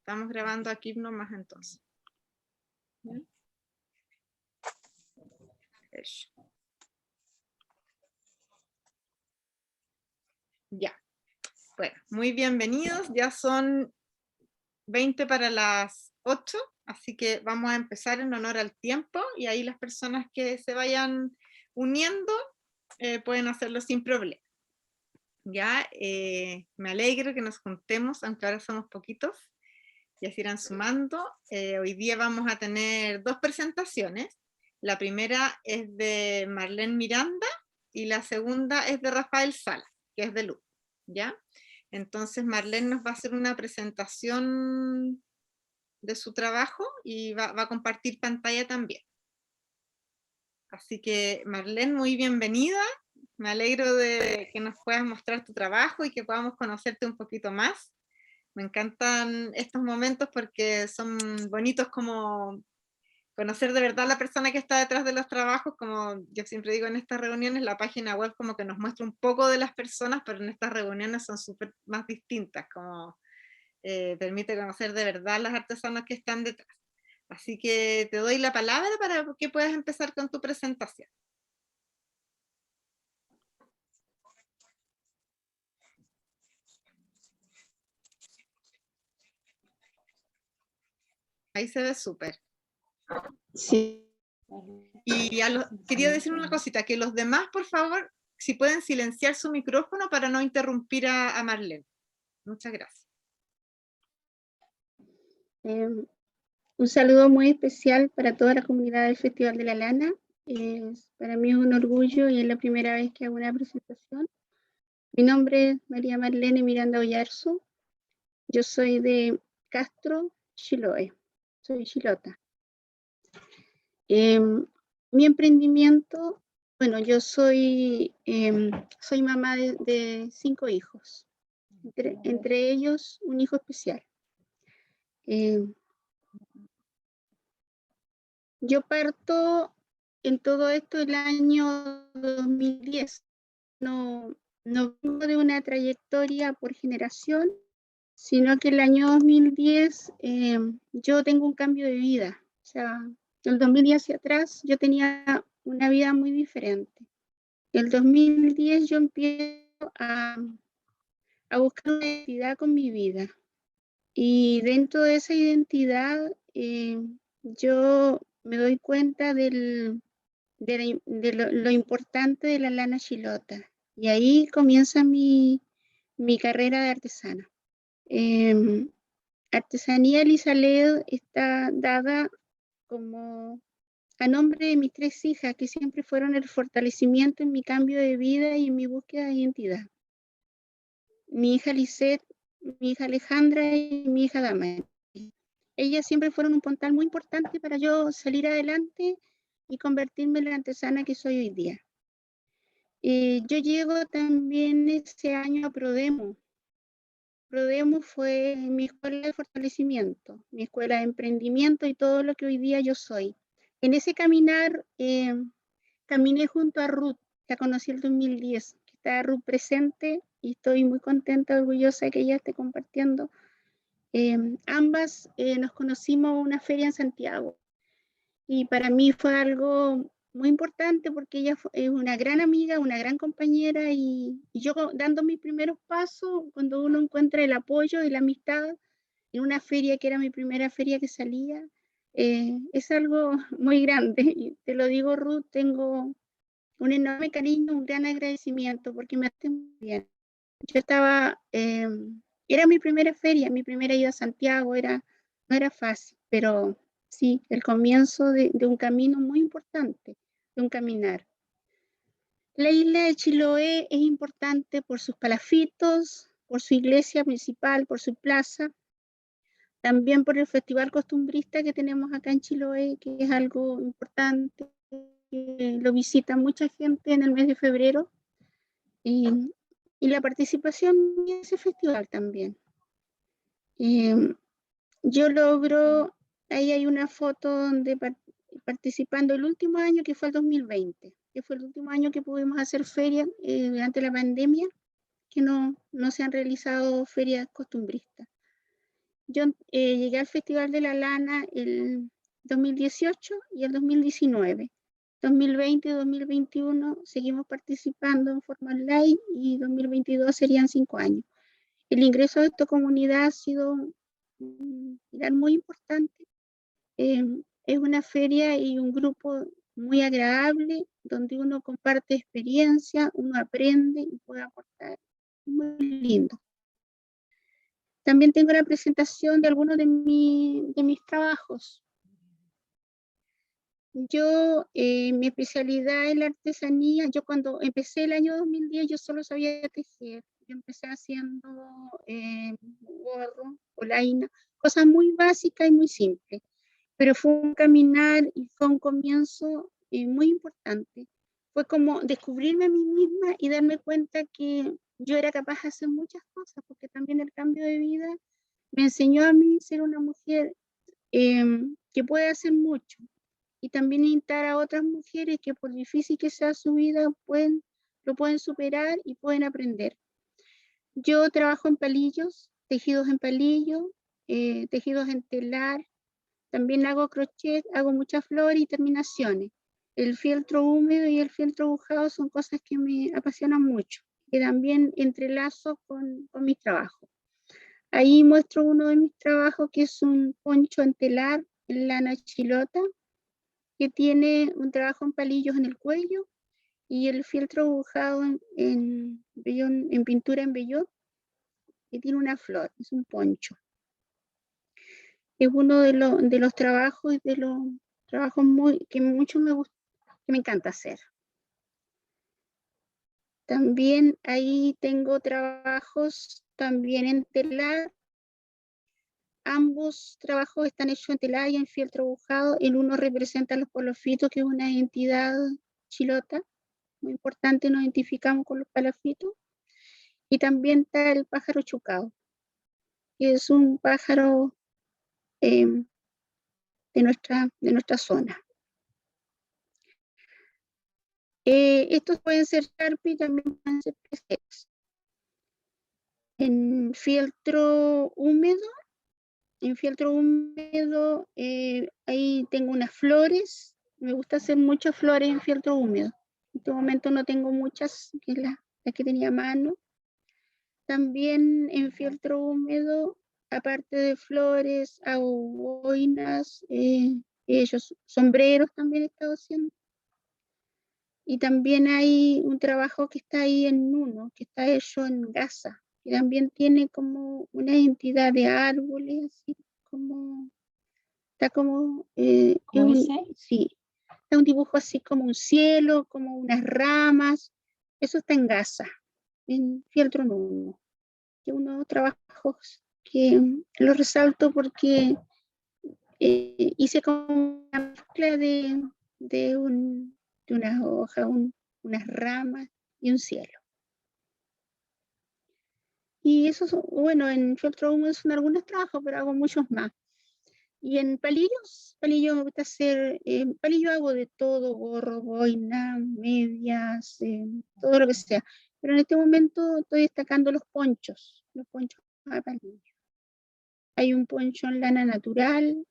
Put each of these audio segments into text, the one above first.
Estamos grabando aquí nomás entonces. ¿Ya? Eso. Ya. Bueno, muy bienvenidos. Ya son 20 para las 8, así que vamos a empezar en honor al tiempo y ahí las personas que se vayan uniendo pueden hacerlo sin problema. Ya, me alegro que nos juntemos, aunque ahora somos poquitos, ya se irán sumando. Hoy día vamos a tener 2 presentaciones. La primera es de Marlene Miranda y la segunda es de Rafael Sala, que es de Luz, ¿ya? Entonces Marlene nos va a hacer una presentación de su trabajo y va a compartir pantalla también. Así que Marlene, muy bienvenida. Me alegro de que nos puedas mostrar tu trabajo y que podamos conocerte un poquito más. Me encantan estos momentos porque son bonitos, como conocer de verdad a la persona que está detrás de los trabajos. Como yo siempre digo en estas reuniones, la página web como que nos muestra un poco de las personas, pero en estas reuniones son súper más distintas, como permite conocer de verdad las artesanas que están detrás. Así que te doy la palabra para que puedas empezar con tu presentación. Ahí se ve súper. Sí. Y quería decir una cosita, que los demás, por favor, si pueden silenciar su micrófono para no interrumpir a Marlene. Muchas gracias. Un saludo muy especial para toda la comunidad del Festival de la Lana. Para mí es un orgullo y es la primera vez que hago una presentación. Mi nombre es María Marlene Miranda Oyarzo. Yo soy de Castro, Chiloé. Soy chilota. Mi emprendimiento, bueno, yo soy mamá de 5 hijos, entre ellos un hijo especial. Yo parto en todo esto el año 2010. No vengo de una trayectoria por generación, sino que el año 2010 yo tengo un cambio de vida. O sea, del 2010 hacia atrás yo tenía una vida muy diferente. En el 2010 yo empiezo a buscar una identidad con mi vida. Y dentro de esa identidad yo me doy cuenta de lo importante de la lana chilota. Y ahí comienza mi carrera de artesana. Artesanía Elisa Led está dada como a nombre de mis 3 hijas, que siempre fueron el fortalecimiento en mi cambio de vida y en mi búsqueda de identidad. Mi hija Lisette, mi hija Alejandra y mi hija Dama. Ellas siempre fueron un puntal muy importante para yo salir adelante y convertirme en la artesana que soy hoy día. Yo llego también ese año a Prodemo. Prodemo fue mi escuela de fortalecimiento, mi escuela de emprendimiento y todo lo que hoy día yo soy. En ese caminar caminé junto a Ruth, que conocí el 2010, que está Ruth presente y estoy muy contenta, orgullosa de que ella esté compartiendo. Ambas nos conocimos en una feria en Santiago y para mí fue algo muy importante porque ella es una gran amiga, una gran compañera y yo dando mis primeros pasos, cuando uno encuentra el apoyo y la amistad en una feria que era mi primera feria que salía, es algo muy grande. Y te lo digo, Ruth, tengo un enorme cariño, un gran agradecimiento porque me hace muy bien. Yo estaba, era mi primera feria, mi primera ida a Santiago, no era fácil, pero sí, el comienzo de un camino muy importante, de un caminar. La isla de Chiloé es importante por sus palafitos, por su iglesia principal, por su plaza, también por el festival costumbrista que tenemos acá en Chiloé, que es algo importante, que lo visita mucha gente en el mes de febrero, y la participación en ese festival también. Yo logro, ahí hay una foto donde participando el último año, que fue el 2020, que fue el último año que pudimos hacer ferias durante la pandemia, que no se han realizado ferias costumbristas. Yo llegué al Festival de la Lana el 2018 y el 2019. 2020 y 2021 seguimos participando en forma online y 2022 serían 5 años. El ingreso de esta comunidad ha sido muy importante. Es una feria y un grupo muy agradable, donde uno comparte experiencia, uno aprende y puede aportar. Muy lindo. También tengo la presentación de algunos de mis trabajos. Yo, mi especialidad es la artesanía. Yo cuando empecé el año 2010, yo solo sabía tejer. Yo empecé haciendo gorro, polaina, cosas muy básicas y muy simples. Pero fue un caminar y fue un comienzo muy importante. Fue como descubrirme a mí misma y darme cuenta que yo era capaz de hacer muchas cosas, porque también el cambio de vida me enseñó a mí ser una mujer que puede hacer mucho y también invitar a otras mujeres que por difícil que sea su vida lo pueden superar y pueden aprender. Yo trabajo en palillos, tejidos en palillo, tejidos en telar, también hago crochet, hago muchas flores y terminaciones. El fieltro húmedo y el fieltro agujado son cosas que me apasionan mucho, que también entrelazo con mi trabajo. Ahí muestro uno de mis trabajos, que es un poncho en telar en lana chilota, que tiene un trabajo en palillos en el cuello y el fieltro dibujado en pintura en vellón, que tiene una flor, es un poncho. Es uno de los trabajos que mucho me gusta, que me encanta hacer. También ahí tengo trabajos también en telar. Ambos trabajos están hechos en telar y en fieltro dibujado. El uno representa a los palafitos, que es una entidad chilota muy importante, nos identificamos con los palafitos. Y también está el pájaro chucao, que es un pájaro de nuestra zona. Estos pueden ser Sharpie, también pueden ser pesetas. En fieltro húmedo, ahí tengo unas flores. Me gusta hacer muchas flores en fieltro húmedo. En este momento no tengo muchas, que es la que tenía a mano. También en fieltro húmedo, aparte de flores, hago boinas, ellos sombreros también he estado haciendo. Y también hay un trabajo que está ahí en Nuno, que está hecho en gasa, que también tiene como una entidad de árboles, así como, está como, sí, está un dibujo así como un cielo, como unas ramas. Eso está en gasa, en fieltro Nuno, que uno de los trabajos que lo resalto porque hice como una mezcla de unas hojas, unas ramas y un cielo. Y eso, bueno, en fieltro húmedo son algunos trabajos, pero hago muchos más. Y en palillos me gusta hacer, palillo hago de todo, gorro, boina, medias, todo lo que sea. Pero en este momento estoy destacando los ponchos a palillo. Hay un poncho en lana natural,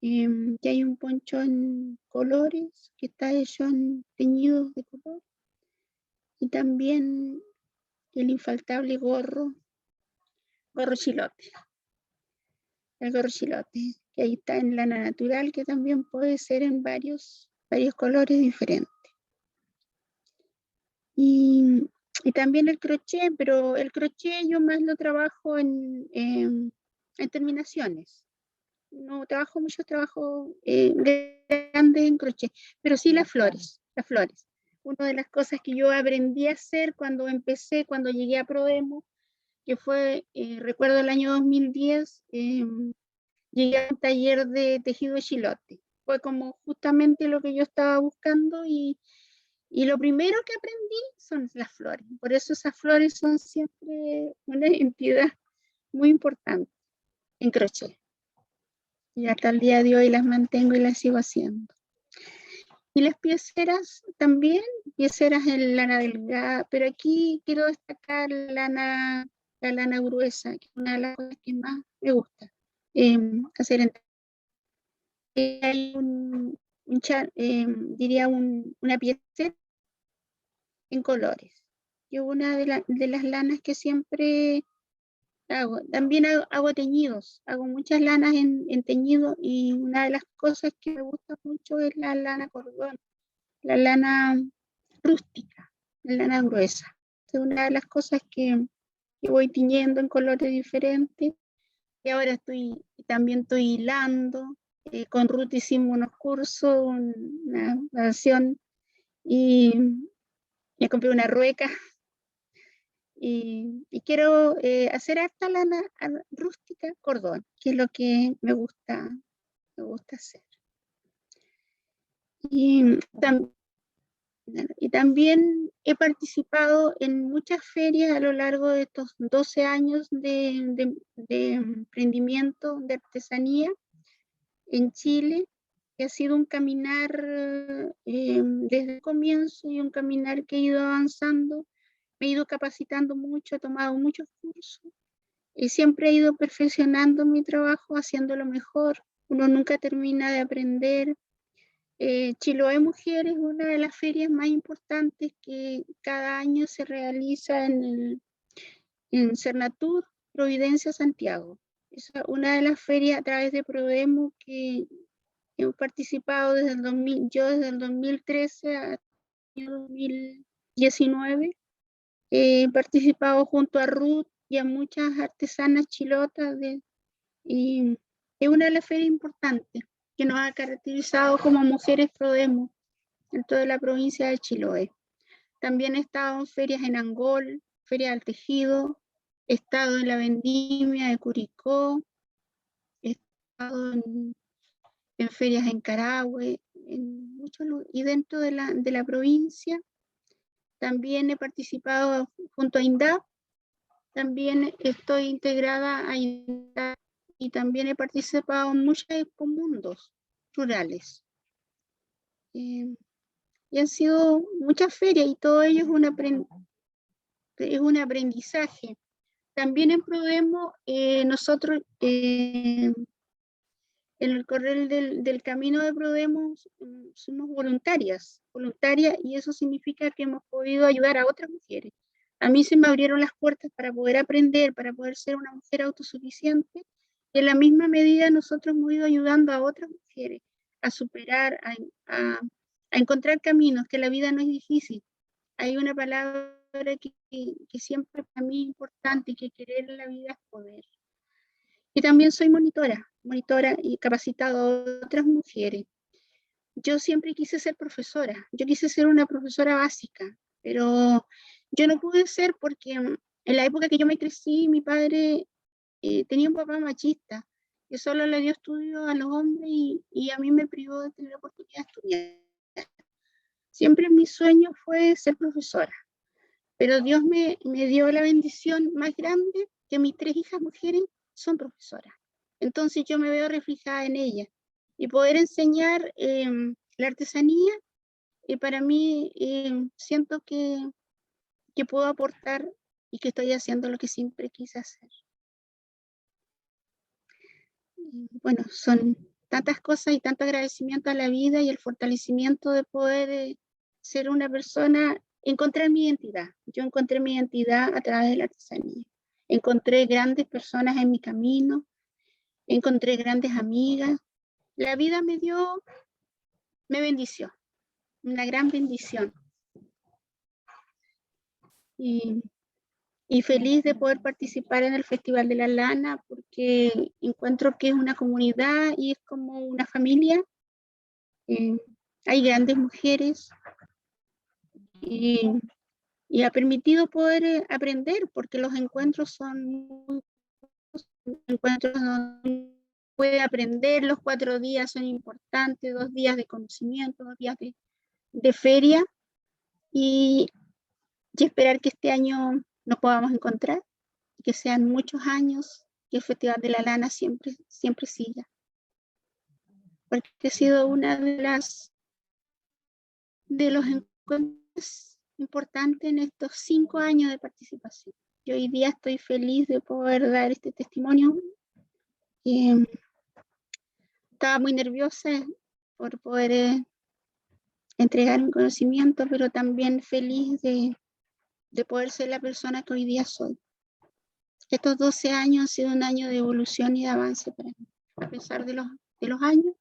que hay un poncho en colores, que está hecho en teñidos de color. Y también el infaltable gorro chilote. El gorro chilote, que ahí está en lana natural, que también puede ser en varios colores diferentes. Y también el crochet, pero el crochet yo más lo trabajo en terminaciones. No trabajo mucho trabajo grande en crochet, pero sí las flores. Una de las cosas que yo aprendí a hacer cuando llegué a Prodemo, que fue, recuerdo el año 2010, llegué a un taller de tejido de chilote. Fue como justamente lo que yo estaba buscando y lo primero que aprendí son las flores. Por eso esas flores son siempre una entidad muy importante en crochet. Y hasta el día de hoy las mantengo y las sigo haciendo. Y las pieceras también, pieceras en lana delgada, pero aquí quiero destacar la lana gruesa, que es una de las cosas que más me gusta. hacer hay diría una pieza en colores. Yo una de las lanas que siempre hago. También hago teñidos, hago muchas lanas en teñido, y una de las cosas que me gusta mucho es la lana cordón, la lana rústica, la lana gruesa. Es una de las cosas que voy tiñendo en colores diferentes. Y ahora también estoy hilando. Con Ruth hicimos unos cursos, una nación, y me compré una rueca. Y quiero hacer harta lana rústica cordón, que es lo que me gusta hacer. Y también he participado en muchas ferias a lo largo de estos 12 años de emprendimiento de artesanía en Chile, que ha sido un caminar desde el comienzo, y un caminar que he ido avanzando. Me he ido capacitando mucho, he tomado muchos cursos y siempre he ido perfeccionando mi trabajo, haciéndolo mejor. Uno nunca termina de aprender. Chiloé Mujer es una de las ferias más importantes que cada año se realiza en Cernatur, Providencia, Santiago. Es una de las ferias a través de Prodemo que hemos participado desde el 2000, yo desde el 2013 a 2019. He participado junto a Ruth y a muchas artesanas chilotas, y es una de las ferias importantes que nos ha caracterizado como mujeres Prodemo en toda la provincia de Chiloé. También he estado en ferias en Angol, Feria del Tejido, he estado en la Vendimia de Curicó, he estado en ferias en Carahue, en muchos lugares, y dentro de la provincia. También he participado junto a INDAP. También estoy integrada a INDAP, y también he participado en muchos mundos rurales. Y han sido muchas ferias, y todo ello es un aprendizaje. También en Prodemo, nosotros en el correr del camino de Prodemo somos voluntarias, y eso significa que hemos podido ayudar a otras mujeres. A mí se me abrieron las puertas para poder aprender, para poder ser una mujer autosuficiente, y en la misma medida nosotros hemos ido ayudando a otras mujeres a superar, a encontrar caminos, que la vida no es difícil. Hay una palabra que siempre para mí es importante, que querer en la vida es poder. Y también soy monitora y capacitado a otras mujeres. Yo siempre quise ser profesora, yo quise ser una profesora básica, pero yo no pude ser porque en la época que yo me crecí, mi padre tenía un papá machista, que solo le dio estudio a los hombres, y a mí me privó de tener la oportunidad de estudiar. Siempre mi sueño fue ser profesora, pero Dios me dio la bendición más grande, que mis 3 hijas mujeres son profesoras. Entonces yo me veo reflejada en ellas, y poder enseñar la artesanía, para mí siento que puedo aportar, y que estoy haciendo lo que siempre quise hacer. Bueno, son tantas cosas y tanto agradecimiento a la vida y el fortalecimiento de poder ser una persona, encontrar mi identidad. Yo encontré mi identidad a través de la artesanía. Encontré grandes personas en mi camino, encontré grandes amigas. La vida me bendició, una gran bendición. Y feliz de poder participar en el Festival de la Lana, porque encuentro que es una comunidad y es como una familia. Hay grandes mujeres, y ha permitido poder aprender, porque los encuentros son muy encuentros donde puede aprender. Los 4 días son importantes, 2 días de conocimiento, 2 días de feria, y esperar que este año nos podamos encontrar, que sean muchos años, que el Festival de la Lana siempre siga, porque ha sido una de los encuentros importantes en estos 5 años de participación. Yo hoy día estoy feliz de poder dar este testimonio, Y estaba muy nerviosa por poder entregar mi conocimiento, pero también feliz de poder ser la persona que hoy día soy. Estos 12 años han sido un año de evolución y de avance para mí, a pesar de los años.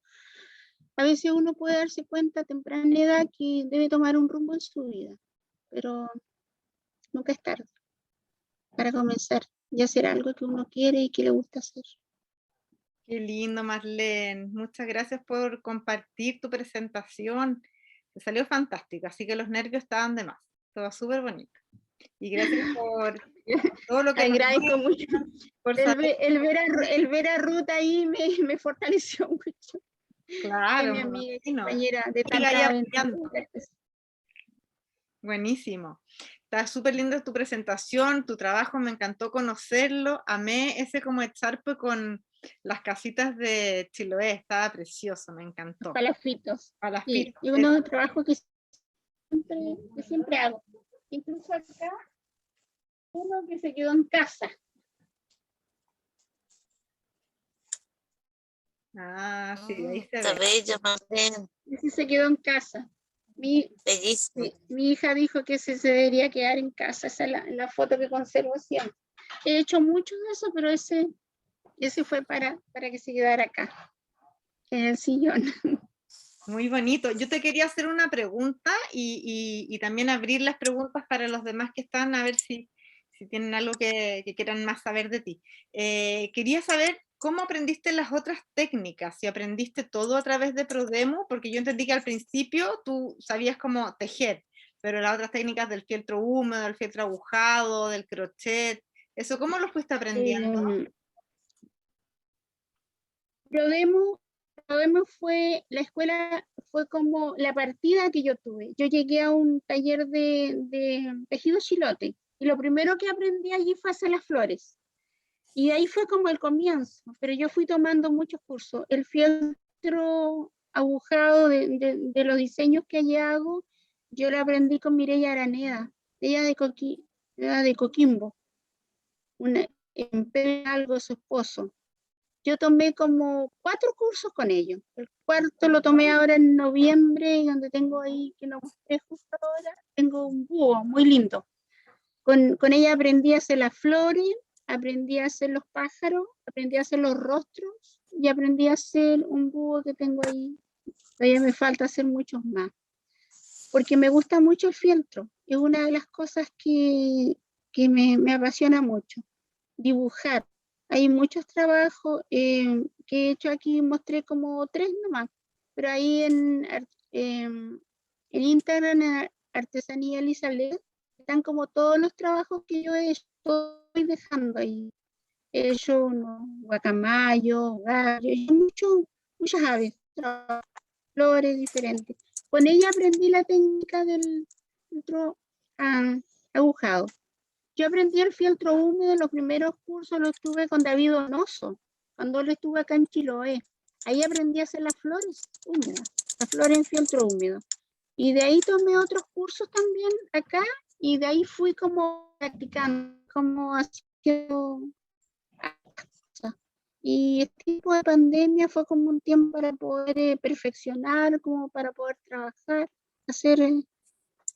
A veces uno puede darse cuenta a temprana edad que debe tomar un rumbo en su vida, pero nunca es tarde para comenzar y hacer algo que uno quiere y que le gusta hacer. Qué lindo, Marlene. Muchas gracias por compartir tu presentación. Te salió fantástico, así que los nervios estaban de más. Todo súper bonito. Y gracias por todo lo que nos Agradezco mucho. dieron, por El saber. ver a Ruth ahí me fortaleció mucho. Que Claro, mi me amiga y imagino. compañera de Siga ahí tanta apoyando. aventura. Buenísimo. Está súper linda tu presentación, tu trabajo, me encantó conocerlo. Amé ese como echarpe con las casitas de Chiloé, estaba precioso, me encantó. Palafitos. Sí, Palafitos. y uno de los trabajos que siempre hago. Incluso acá, uno que se quedó en casa. Ah, sí, ahí se Está ve. bello, Marlene. Ese se quedó en casa. Bellísimo. Sí, mi hija dijo que se debería quedar en casa. Esa es la foto que conservo siempre. He hecho mucho de eso, pero ese fue para que se quedara acá, en el sillón. Muy bonito. Yo te quería hacer una pregunta y también abrir las preguntas para los demás que están, a ver si tienen algo que quieran más saber de ti. Quería saber cómo aprendiste las otras técnicas, si aprendiste todo a través de Prodemo, porque yo entendí que al principio tú sabías cómo tejer, pero las otras técnicas del fieltro húmedo, del fieltro agujado, del crochet, ¿eso cómo lo fuiste aprendiendo? Prodemo fue la escuela, fue como la partida que yo tuve. Yo llegué a un taller de tejido chilote y lo primero que aprendí allí fue hacer las flores. Y ahí fue como el comienzo, pero yo fui tomando muchos cursos. El fieltro agujado de los diseños que allí hago, yo lo aprendí con Mireya Araneda, ella de Coquimbo, en algo su esposo. Yo tomé como 4 cursos con ellos. El cuarto lo tomé ahora en noviembre, donde tengo ahí, que lo mostré justo ahora, tengo un búho muy lindo. Con ella aprendí a hacer las flores, aprendí a hacer los pájaros, aprendí a hacer los rostros y aprendí a hacer un búho que tengo ahí. Todavía me falta hacer muchos más. Porque me gusta mucho el fieltro. Es una de las cosas que me apasiona mucho. Dibujar. Hay muchos trabajos que he hecho aquí, mostré como 3 nomás, pero ahí en Instagram, en Artesanía Elizabeth, están como todos los trabajos que yo he hecho, estoy dejando ahí. He hecho unos guacamayos, gallos, he hecho muchas aves, flores diferentes. Con ella aprendí la técnica del filtro agujado. Yo aprendí el fieltro húmedo, los primeros cursos los tuve con David Donoso, cuando él estuvo acá en Chiloé. Ahí aprendí a hacer las flores húmedas, las flores en fieltro húmedo. Y de ahí tomé otros cursos también acá, y de ahí fui como practicando, como haciendo. Y este tipo de pandemia fue como un tiempo para poder perfeccionar, como para poder trabajar,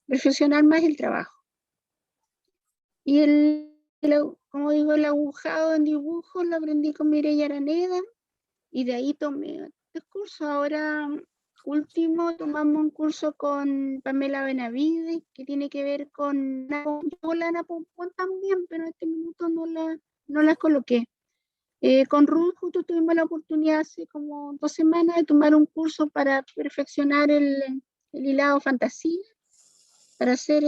perfeccionar más el trabajo. Y como digo, el agujado en dibujos lo aprendí con Mireya Araneda y de ahí tomé el curso. Ahora último tomamos un curso con Pamela Benavides que tiene que ver con la Ana Pompón también, pero en este minuto no la coloqué. Con Ruth justo tuvimos la oportunidad hace como 2 semanas de tomar un curso para perfeccionar el hilado fantasía, para hacer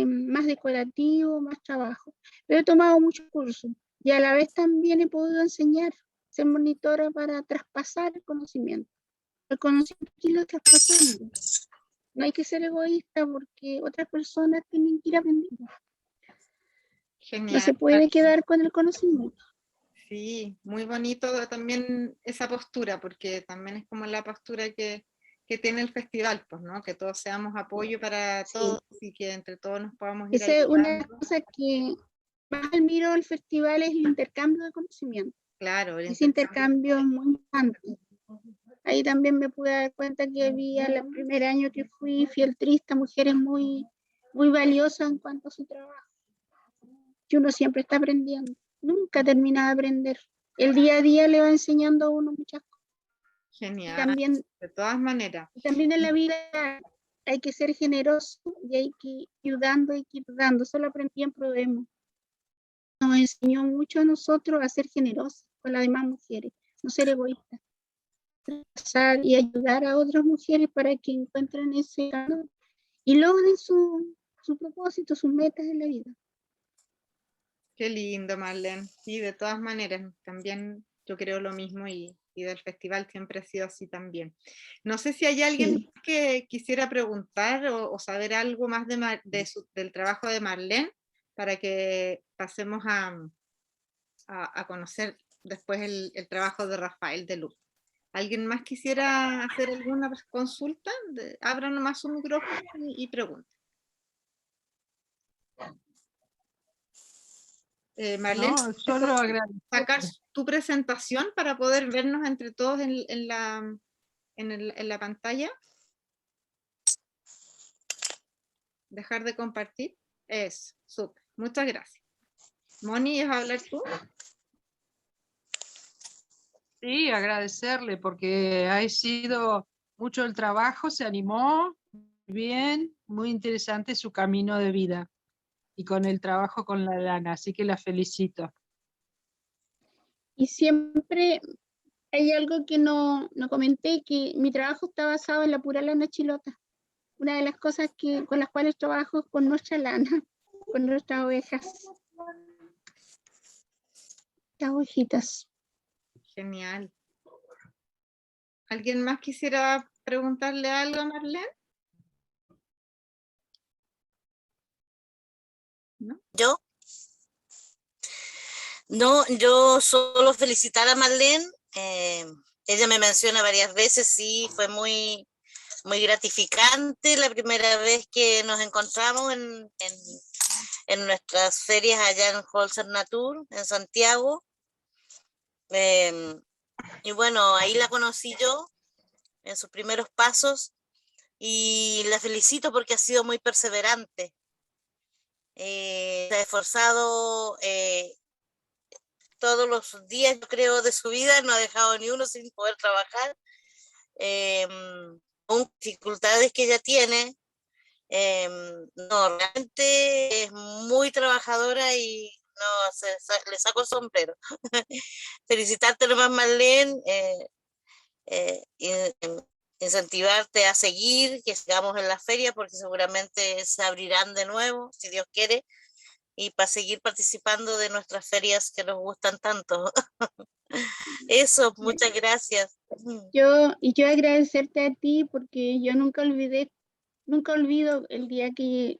más decorativo, más trabajo. Pero he tomado muchos cursos y a la vez también he podido enseñar, ser monitora para traspasar el conocimiento. El conocimiento aquí lo traspasando. No hay que ser egoísta porque otras personas tienen que ir aprendiendo. Genial. No se puede quedar con el conocimiento. Sí, muy bonito también esa postura, porque también es como la postura que tiene el festival, pues, ¿no? Que todos seamos apoyo para todos y que entre todos nos podamos ir Esa es una ayudando. cosa que más admiro del festival, es el intercambio de conocimiento. Claro, el Ese intercambio es muy importante. Ahí también me pude dar cuenta que había el primer año que fui fieltrista, mujeres muy, muy valiosas en cuanto a su trabajo, que uno siempre está aprendiendo, nunca termina de aprender. El día a día le va enseñando a uno muchas cosas. Y Genial, también, de todas maneras. en la vida hay que ser generoso y hay que ir ayudando, hay que ir dando. Eso lo aprendí en Prodemo. Nos enseñó mucho a nosotros a ser generosos con las demás mujeres, no ser egoístas. Y ayudar a otras mujeres para que encuentren ese camino y logren su propósito, sus metas en la vida. Qué lindo, Marlene. Sí, de todas maneras, también yo creo lo mismo y del festival siempre ha sido así también. No sé si hay alguien Sí. que quisiera preguntar o saber algo más del trabajo de Marlene para que pasemos a conocer después el trabajo de Rafael de Luz. ¿Alguien más quisiera hacer alguna consulta? Abra nomás su micrófono y pregunte. Marlene, No, solo agradecer. sacar tu presentación para poder vernos entre todos en la pantalla. Dejar de compartir. Eso, súper. Muchas gracias. Moni, ¿es hablar tú? Sí, agradecerle porque ha sido mucho el trabajo, se animó bien, muy interesante su camino de vida y con el trabajo con la lana, así que la felicito. Y siempre hay algo que no comenté, que mi trabajo está basado en la pura lana chilota. Una de las cosas con las cuales trabajo es con nuestra lana, con nuestras ovejas, las ovejitas. Genial. ¿Alguien más quisiera preguntarle algo a Marlene? ¿No? ¿Yo? No, yo solo felicitar a Marlene. Ella me menciona varias veces, sí, fue muy, muy gratificante la primera vez que nos encontramos en nuestras ferias allá en Holzer Natur, en Santiago. Y bueno, ahí la conocí yo en sus primeros pasos y la felicito porque ha sido muy perseverante. Se ha esforzado todos los días, yo creo, de su vida, no ha dejado ni uno sin poder trabajar. Con dificultades que ella tiene, no, realmente es muy trabajadora y no, le saco el sombrero. Felicitarte nomás, Marlene, incentivarte a seguir, que sigamos en la feria, porque seguramente se abrirán de nuevo, si Dios quiere, y para seguir participando de nuestras ferias que nos gustan tanto. Eso, muchas gracias. Yo agradecerte a ti porque yo nunca olvido el día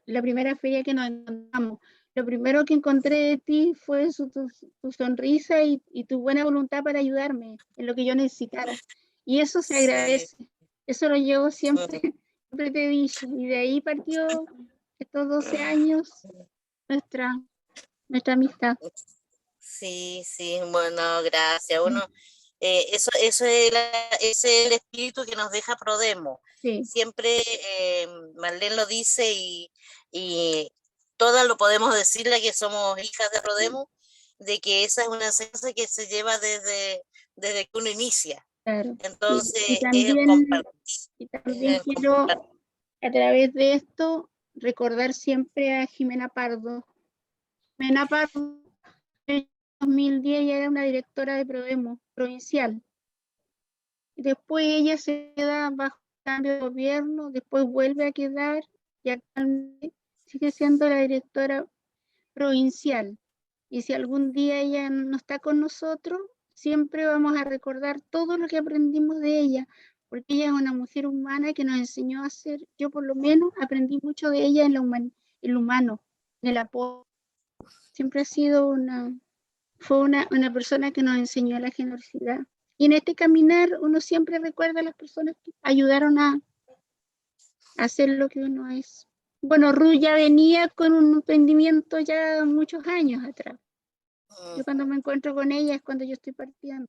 la primera feria que nos encontramos. Lo primero que encontré de ti fue tu sonrisa y tu buena voluntad para ayudarme en lo que yo necesitara. Y eso se agradece. Eso lo llevo siempre, siempre te he dicho. Y de ahí partió estos 12 años nuestra amistad. Sí, bueno, gracias. Eso es el espíritu que nos deja Prodemo. Sí. Siempre Marlene lo dice y todas lo podemos decirle que somos hijas de Prodemo, de que esa es una enseñanza que se lleva desde que uno inicia. Claro. Entonces, Y también quiero, a través de esto, recordar siempre a Jimena Pardo. Jimena Pardo, en 2010 ella era una directora de Prodemo provincial. Después ella se queda bajo cambio de gobierno, después vuelve a quedar y actualmente sigue siendo la directora provincial. Y si algún día ella no está con nosotros, siempre vamos a recordar todo lo que aprendimos de ella, porque ella es una mujer humana que nos enseñó a ser, yo por lo menos aprendí mucho de ella en lo humano, en el apoyo. Siempre ha sido fue una persona que nos enseñó la generosidad. Y en este caminar uno siempre recuerda a las personas que ayudaron a hacer lo que uno es. Bueno, Ruth ya venía con un emprendimiento ya muchos años atrás. Yo cuando me encuentro con ella es cuando yo estoy partiendo.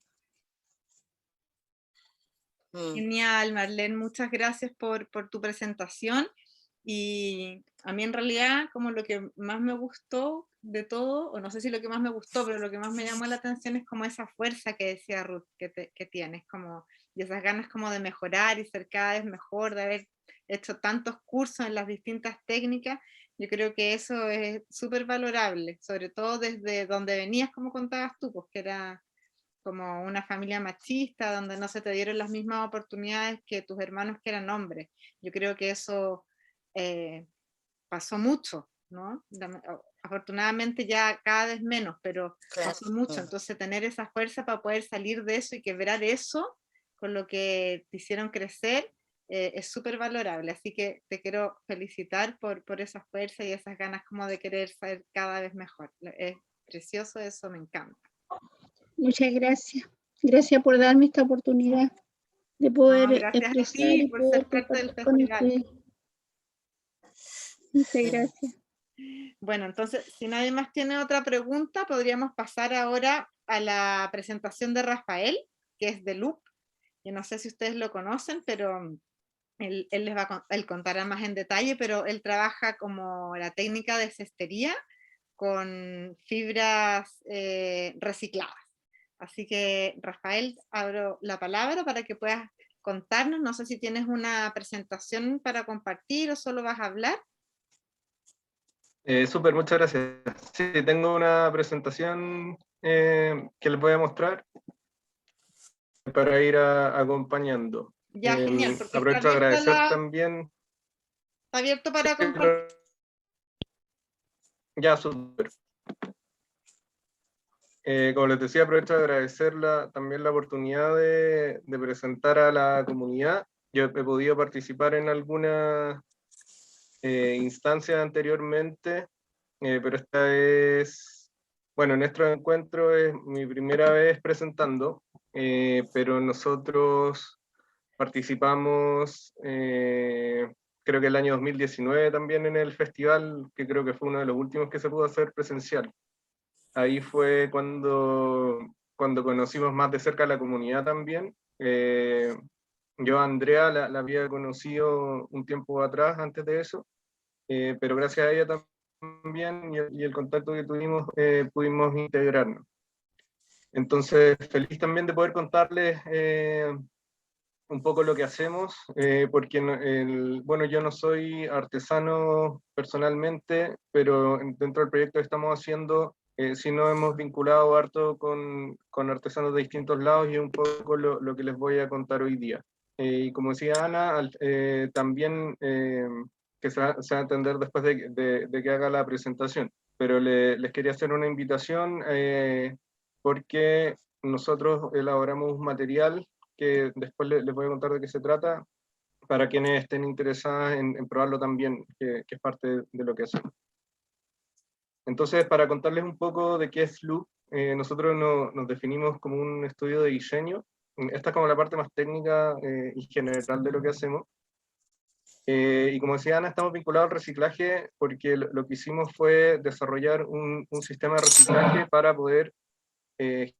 Genial, Marlene, muchas gracias por tu presentación. Y a mí en realidad como lo que más me gustó de todo, o no sé si lo que más me gustó, pero lo que más me llamó la atención es como esa fuerza que decía Ruth que tienes, como, y esas ganas como de mejorar y ser cada vez mejor, de haber hecho tantos cursos en las distintas técnicas. Yo creo que eso es súper valorable, sobre todo desde donde venías, como contabas tú, pues que era como una familia machista, donde no se te dieron las mismas oportunidades que tus hermanos que eran hombres. Yo creo que eso pasó mucho, ¿no? Afortunadamente ya cada vez menos, pero Claro. pasó mucho. Entonces tener esa fuerza para poder salir de eso y quebrar eso con lo que te hicieron crecer es súper valorable. Así que te quiero felicitar por esa fuerza y esas ganas como de querer ser cada vez mejor. Es precioso eso, me encanta. Muchas gracias. Gracias por darme esta oportunidad de poder No, gracias a expresar ti y por poder ser parte del compartir con festival. ustedes. Muchas gracias. Bueno, entonces, si nadie más tiene otra pregunta, podríamos pasar ahora a la presentación de Rafael, que es de Loop. Yo no sé si ustedes lo conocen, pero él les va él contará más en detalle, pero él trabaja como la técnica de cestería con fibras recicladas. Así que, Rafael, abro la palabra para que puedas contarnos. No sé si tienes una presentación para compartir o solo vas a hablar. Súper, muchas gracias. Sí, tengo una presentación que les voy a mostrar para ir acompañando. Ya, genial, porque Aprovecho de agradecer también. está abierto para compartir. Ya, súper. Como les decía, aprovecho de agradecer también la oportunidad de presentar a la comunidad. Yo he podido participar en algunas instancias anteriormente, pero esta es, bueno, en nuestro encuentro es mi primera vez presentando, pero nosotros participamos, creo que el año 2019 también en el festival, que creo que fue uno de los últimos que se pudo hacer presencial. Ahí fue cuando conocimos más de cerca a la comunidad también. Yo a Andrea la había conocido un tiempo atrás, antes de eso, pero gracias a ella también y el contacto que tuvimos pudimos integrarnos. Entonces, feliz también de poder contarles un poco lo que hacemos, porque bueno, yo no soy artesano personalmente, pero dentro del proyecto que estamos haciendo, sí nos hemos vinculado harto con artesanos de distintos lados y un poco lo que les voy a contar hoy día. Y como decía Ana, también que se va a entender después de que haga la presentación, pero les quería hacer una invitación porque nosotros elaboramos un material que después les voy a contar de qué se trata, para quienes estén interesadas en probarlo también, que es parte de lo que hacemos. Entonces, para contarles un poco de qué es Loop, nosotros nos definimos como un estudio de diseño. Esta es como la parte más técnica y general de lo que hacemos. Y como decía Ana, estamos vinculados al reciclaje porque lo que hicimos fue desarrollar un sistema de reciclaje para poder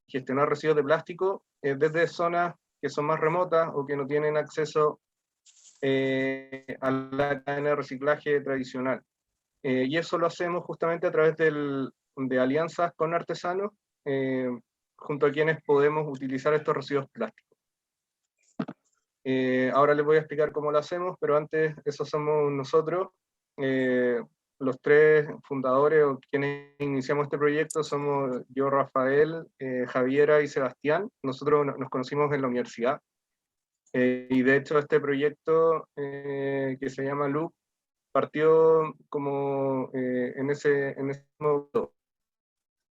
gestionar residuos de plástico desde zonas que son más remotas o que no tienen acceso a la cadena de reciclaje tradicional. Y eso lo hacemos justamente a través de alianzas con artesanos, junto a quienes podemos utilizar estos residuos plásticos. Ahora les voy a explicar cómo lo hacemos, pero antes eso somos nosotros. Los tres fundadores o quienes iniciamos este proyecto somos yo, Rafael, Javiera y Sebastián. Nosotros nos conocimos en la universidad. Y de hecho este proyecto que se llama Loop partió como en ese modo.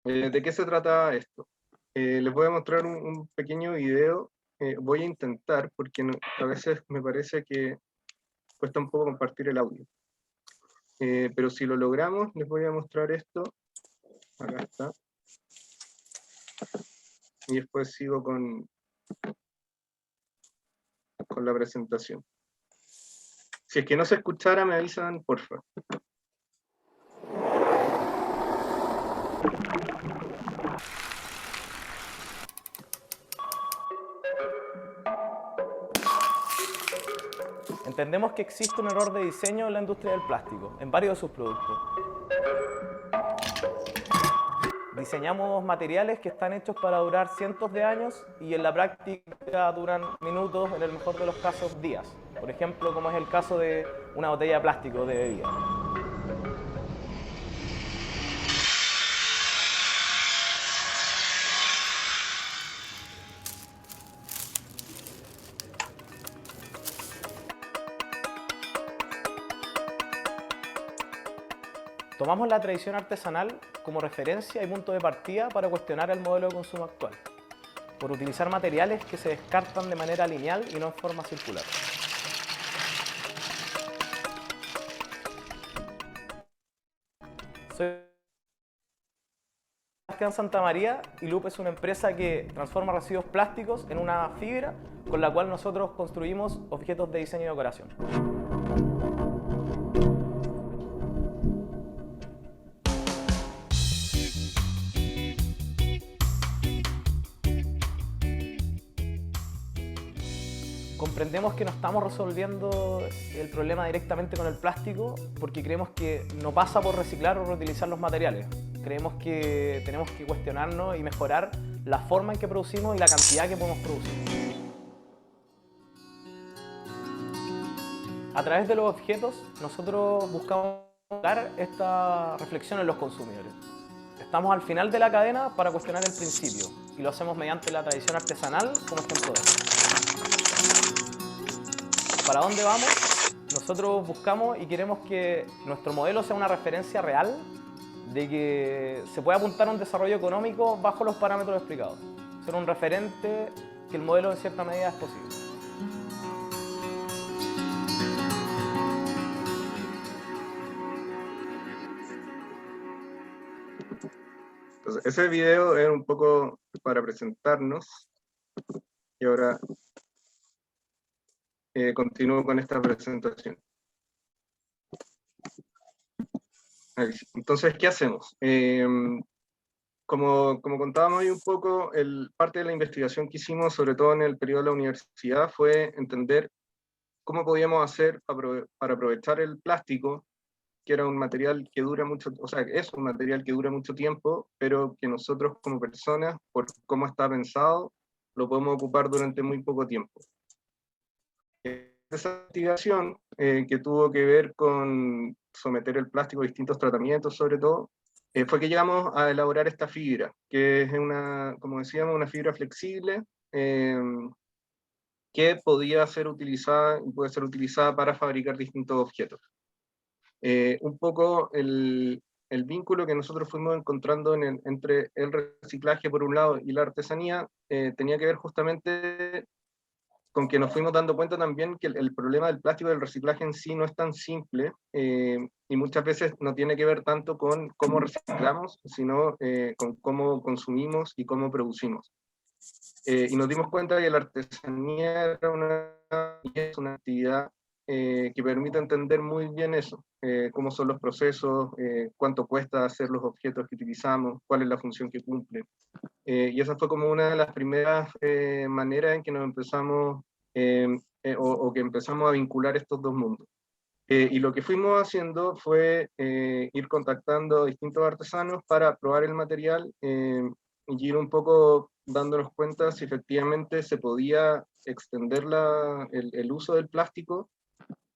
¿De qué se trata esto? Les voy a mostrar un pequeño video. Voy a intentar, porque a veces me parece que cuesta un poco compartir el audio. Pero si lo logramos, les voy a mostrar esto. Acá está. Y después sigo con la presentación. Si es que no se escuchara, me avisan, por favor. Entendemos que existe un error de diseño en la industria del plástico, en varios de sus productos. Diseñamos materiales que están hechos para durar cientos de años y en la práctica duran minutos, en el mejor de los casos días. Por ejemplo, como es el caso de una botella de plástico de bebida. Tomamos la tradición artesanal como referencia y punto de partida para cuestionar el modelo de consumo actual, por utilizar materiales que se descartan de manera lineal y no en forma circular. Soy Sebastián Santamaría y Loop es una empresa que transforma residuos plásticos en una fibra con la cual nosotros construimos objetos de diseño y decoración. Comprendemos que no estamos resolviendo el problema directamente con el plástico porque creemos que no pasa por reciclar o reutilizar los materiales. Creemos que tenemos que cuestionarnos y mejorar la forma en que producimos y la cantidad que podemos producir. A través de los objetos, nosotros buscamos dar esta reflexión en los consumidores. Estamos al final de la cadena para cuestionar el principio y lo hacemos mediante la tradición artesanal como ejemplo de esto. ¿Para dónde vamos? Nosotros buscamos y queremos que nuestro modelo sea una referencia real de que se pueda apuntar a un desarrollo económico bajo los parámetros explicados. Ser un referente que el modelo en cierta medida es posible. Entonces, ese video es un poco para presentarnos y ahora continúo con esta presentación. Entonces, ¿qué hacemos? Como contábamos ahí un poco, parte de la investigación que hicimos, sobre todo en el periodo de la universidad, fue entender cómo podíamos hacer para aprovechar el plástico, que era un material que dura mucho, o sea, es un material que dura mucho tiempo, pero que nosotros como personas, por cómo está pensado, lo podemos ocupar durante muy poco tiempo. Esa investigación que tuvo que ver con someter el plástico a distintos tratamientos, sobre todo, fue que llegamos a elaborar esta fibra, que es una, como decíamos, una fibra flexible que podía ser utilizada y puede ser utilizada para fabricar distintos objetos. Un poco el vínculo que nosotros fuimos encontrando entre el reciclaje por un lado y la artesanía tenía que ver justamente con que nos fuimos dando cuenta también que el problema del plástico del reciclaje en sí no es tan simple y muchas veces no tiene que ver tanto con cómo reciclamos, sino con cómo consumimos y cómo producimos. Y nos dimos cuenta que la artesanía es una actividad que permite entender muy bien eso, cómo son los procesos, cuánto cuesta hacer los objetos que utilizamos, cuál es la función que cumplen. Y esa fue como una de las primeras maneras en que nos empezamos, o que empezamos a vincular estos dos mundos. Y lo que fuimos haciendo fue ir contactando a distintos artesanos para probar el material y ir un poco dándonos cuenta si efectivamente se podía extender el uso del plástico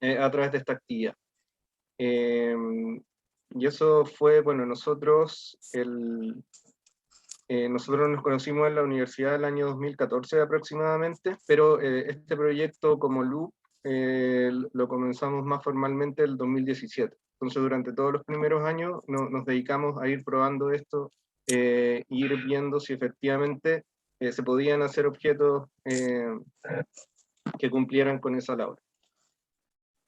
a través de esta actividad. Y eso fue, bueno, nosotros nos conocimos en la universidad el año 2014 aproximadamente, pero este proyecto como Loop lo comenzamos más formalmente el 2017. Entonces durante todos los primeros años nos dedicamos a ir probando esto, ir viendo si efectivamente se podían hacer objetos que cumplieran con esa labor.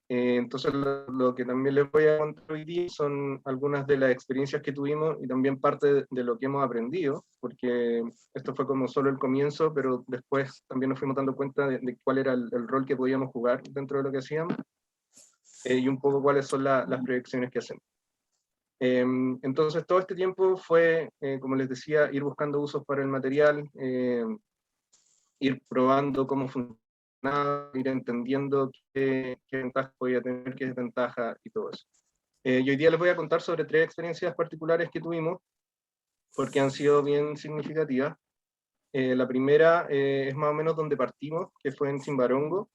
Entonces lo que también les voy a contar hoy día son algunas de las experiencias que tuvimos y también parte de lo que hemos aprendido, porque esto fue como solo el comienzo, pero después también nos fuimos dando cuenta de cuál era el rol que podíamos jugar dentro de lo que hacíamos y un poco cuáles son las proyecciones que hacemos. Entonces todo este tiempo fue, como les decía, ir buscando usos para el material, ir probando cómo funciona ir entendiendo qué ventajas podía tener, qué desventaja y todo eso. Y hoy día les voy a contar sobre 3 experiencias particulares que tuvimos, porque han sido bien significativas. La primera es más o menos donde partimos, que fue en Chimbarongo,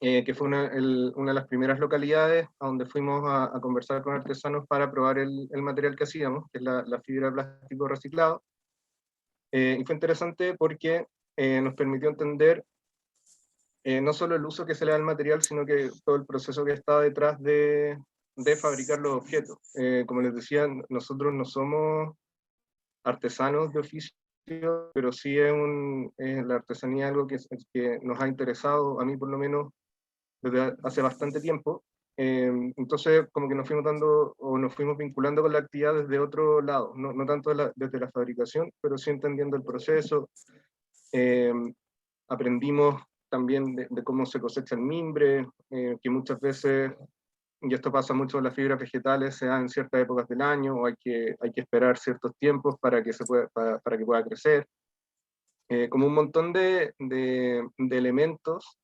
que fue una de las primeras localidades a donde fuimos a conversar con artesanos para probar el material que hacíamos, que es la fibra de plástico reciclado. Y fue interesante porque nos permitió entender no solo el uso que se le da al material, sino que todo el proceso que está detrás de fabricar los objetos. Como les decía, nosotros no somos artesanos de oficio, pero sí es la artesanía algo que nos ha interesado, a mí por lo menos, desde hace bastante tiempo. Entonces, como que nos fuimos dando, o nos fuimos vinculando con la actividad desde otro lado, no tanto desde la fabricación, pero sí entendiendo el proceso. Aprendimos también de cómo se cosecha el mimbre, que muchas veces, y esto pasa mucho en las fibras vegetales, se dan en ciertas épocas del año, o hay que esperar ciertos tiempos para que pueda crecer. Como un montón de elementos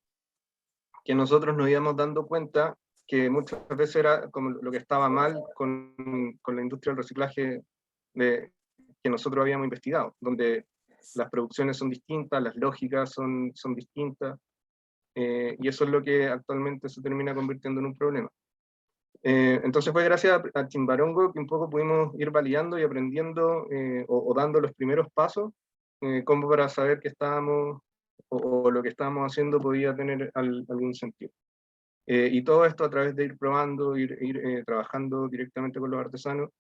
que nosotros nos íbamos dando cuenta que muchas veces era como lo que estaba mal con la industria del reciclaje que nosotros habíamos investigado, donde las producciones son distintas, las lógicas son distintas, y eso es lo que actualmente se termina convirtiendo en un problema. Entonces fue gracias a Chimbarongo que un poco pudimos ir validando y aprendiendo o dando los primeros pasos, como para saber que estábamos o lo que estábamos haciendo podía tener algún sentido. Y todo esto a través de ir probando, ir trabajando directamente con los artesanos,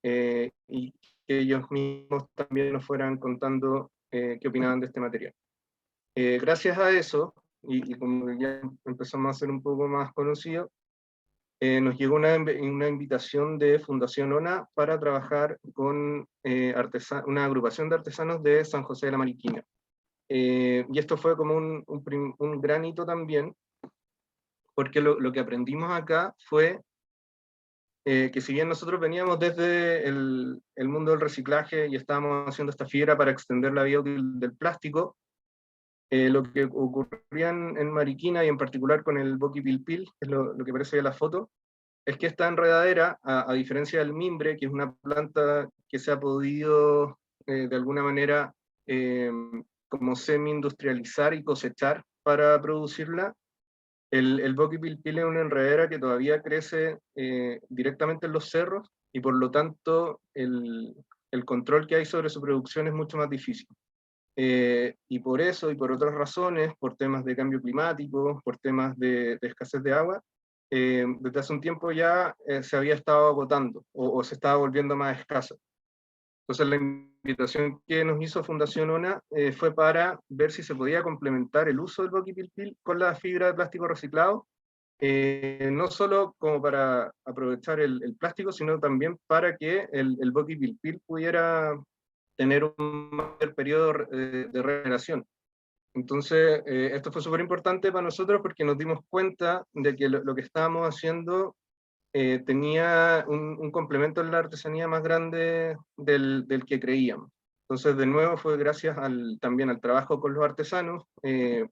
y que ellos mismos también nos fueran contando qué opinaban de este material. Gracias a eso, y como ya empezamos a ser un poco más conocidos, nos llegó una invitación de Fundación ONA para trabajar con una agrupación de artesanos de San José de la Mariquina. Y esto fue como un gran hito también, porque lo que aprendimos acá fue que si bien nosotros veníamos desde el mundo del reciclaje y estábamos haciendo esta fibra para extender la vida útil del plástico, lo que ocurría en Mariquina y en particular con el boquipilpil, que es lo que aparece en la foto, es que esta enredadera, a diferencia del mimbre, que es una planta que se ha podido de alguna manera como semi-industrializar y cosechar para producirla, el boquipilpil es una enredadera que todavía crece directamente en los cerros y por lo tanto el control que hay sobre su producción es mucho más difícil. Y por eso y por otras razones, por temas de cambio climático, por temas de escasez de agua, desde hace un tiempo ya se había estado agotando o se estaba volviendo más escasa. Entonces la invitación que nos hizo Fundación ONA fue para ver si se podía complementar el uso del boquipilpil con la fibra de plástico reciclado, no solo como para aprovechar el plástico, sino también para que el boquipilpil pudiera tener un mayor periodo de regeneración. Entonces, esto fue súper importante para nosotros porque nos dimos cuenta de que lo que estábamos haciendo tenía un complemento en la artesanía más grande del que creíamos. Entonces, de nuevo, fue gracias también al trabajo con los artesanos, que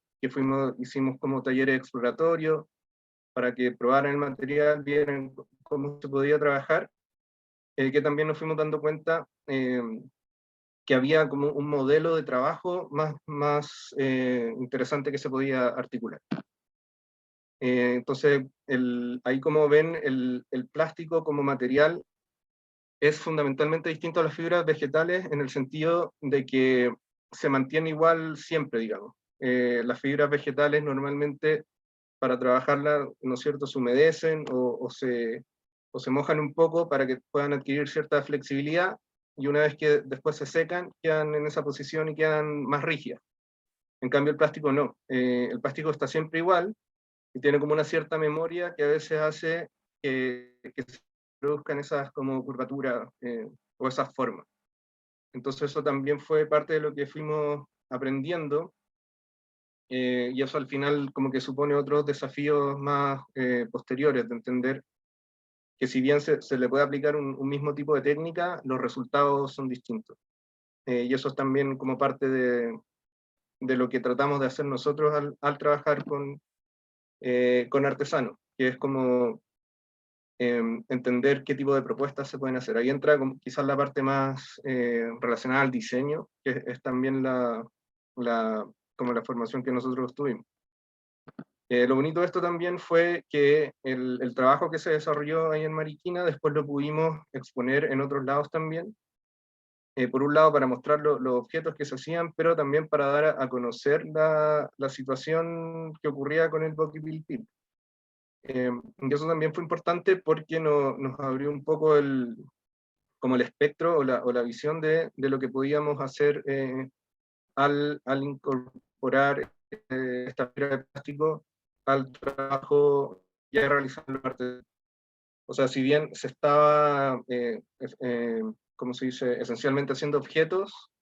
hicimos como talleres exploratorios para que probaran el material, vieran cómo se podía trabajar, que también nos fuimos dando cuenta que había como un modelo de trabajo más interesante que se podía articular. Entonces, ahí como ven, el plástico como material es fundamentalmente distinto a las fibras vegetales en el sentido de que se mantiene igual siempre, digamos. Las fibras vegetales normalmente para trabajarlas, ¿no es cierto?, se humedecen o se mojan un poco para que puedan adquirir cierta flexibilidad, y una vez que después se secan, quedan en esa posición y quedan más rígidas. En cambio el plástico no, el plástico está siempre igual, y tiene como una cierta memoria que a veces hace que se produzcan esas como curvaturas o esas formas. Entonces eso también fue parte de lo que fuimos aprendiendo, y eso al final como que supone otros desafíos más posteriores de entender que si bien se le puede aplicar un mismo tipo de técnica, los resultados son distintos. Y eso es también como parte de de lo que tratamos de hacer nosotros al trabajar con artesanos, que es como entender qué tipo de propuestas se pueden hacer. Ahí entra quizás la parte más relacionada al diseño, que es también como la formación que nosotros tuvimos. Lo bonito de esto también fue que el trabajo que se desarrolló ahí en Mariquina después lo pudimos exponer en otros lados también. Por un lado para mostrar los objetos que se hacían, pero también para dar a conocer la situación que ocurría con el Boquipilpil. Y eso también fue importante porque nos abrió un poco como el espectro o la visión de lo que podíamos hacer al incorporar esta fibra de plástico al trabajo ya realizando la parte. O sea, si bien se estaba, ¿cómo se dice?, esencialmente haciendo objetos,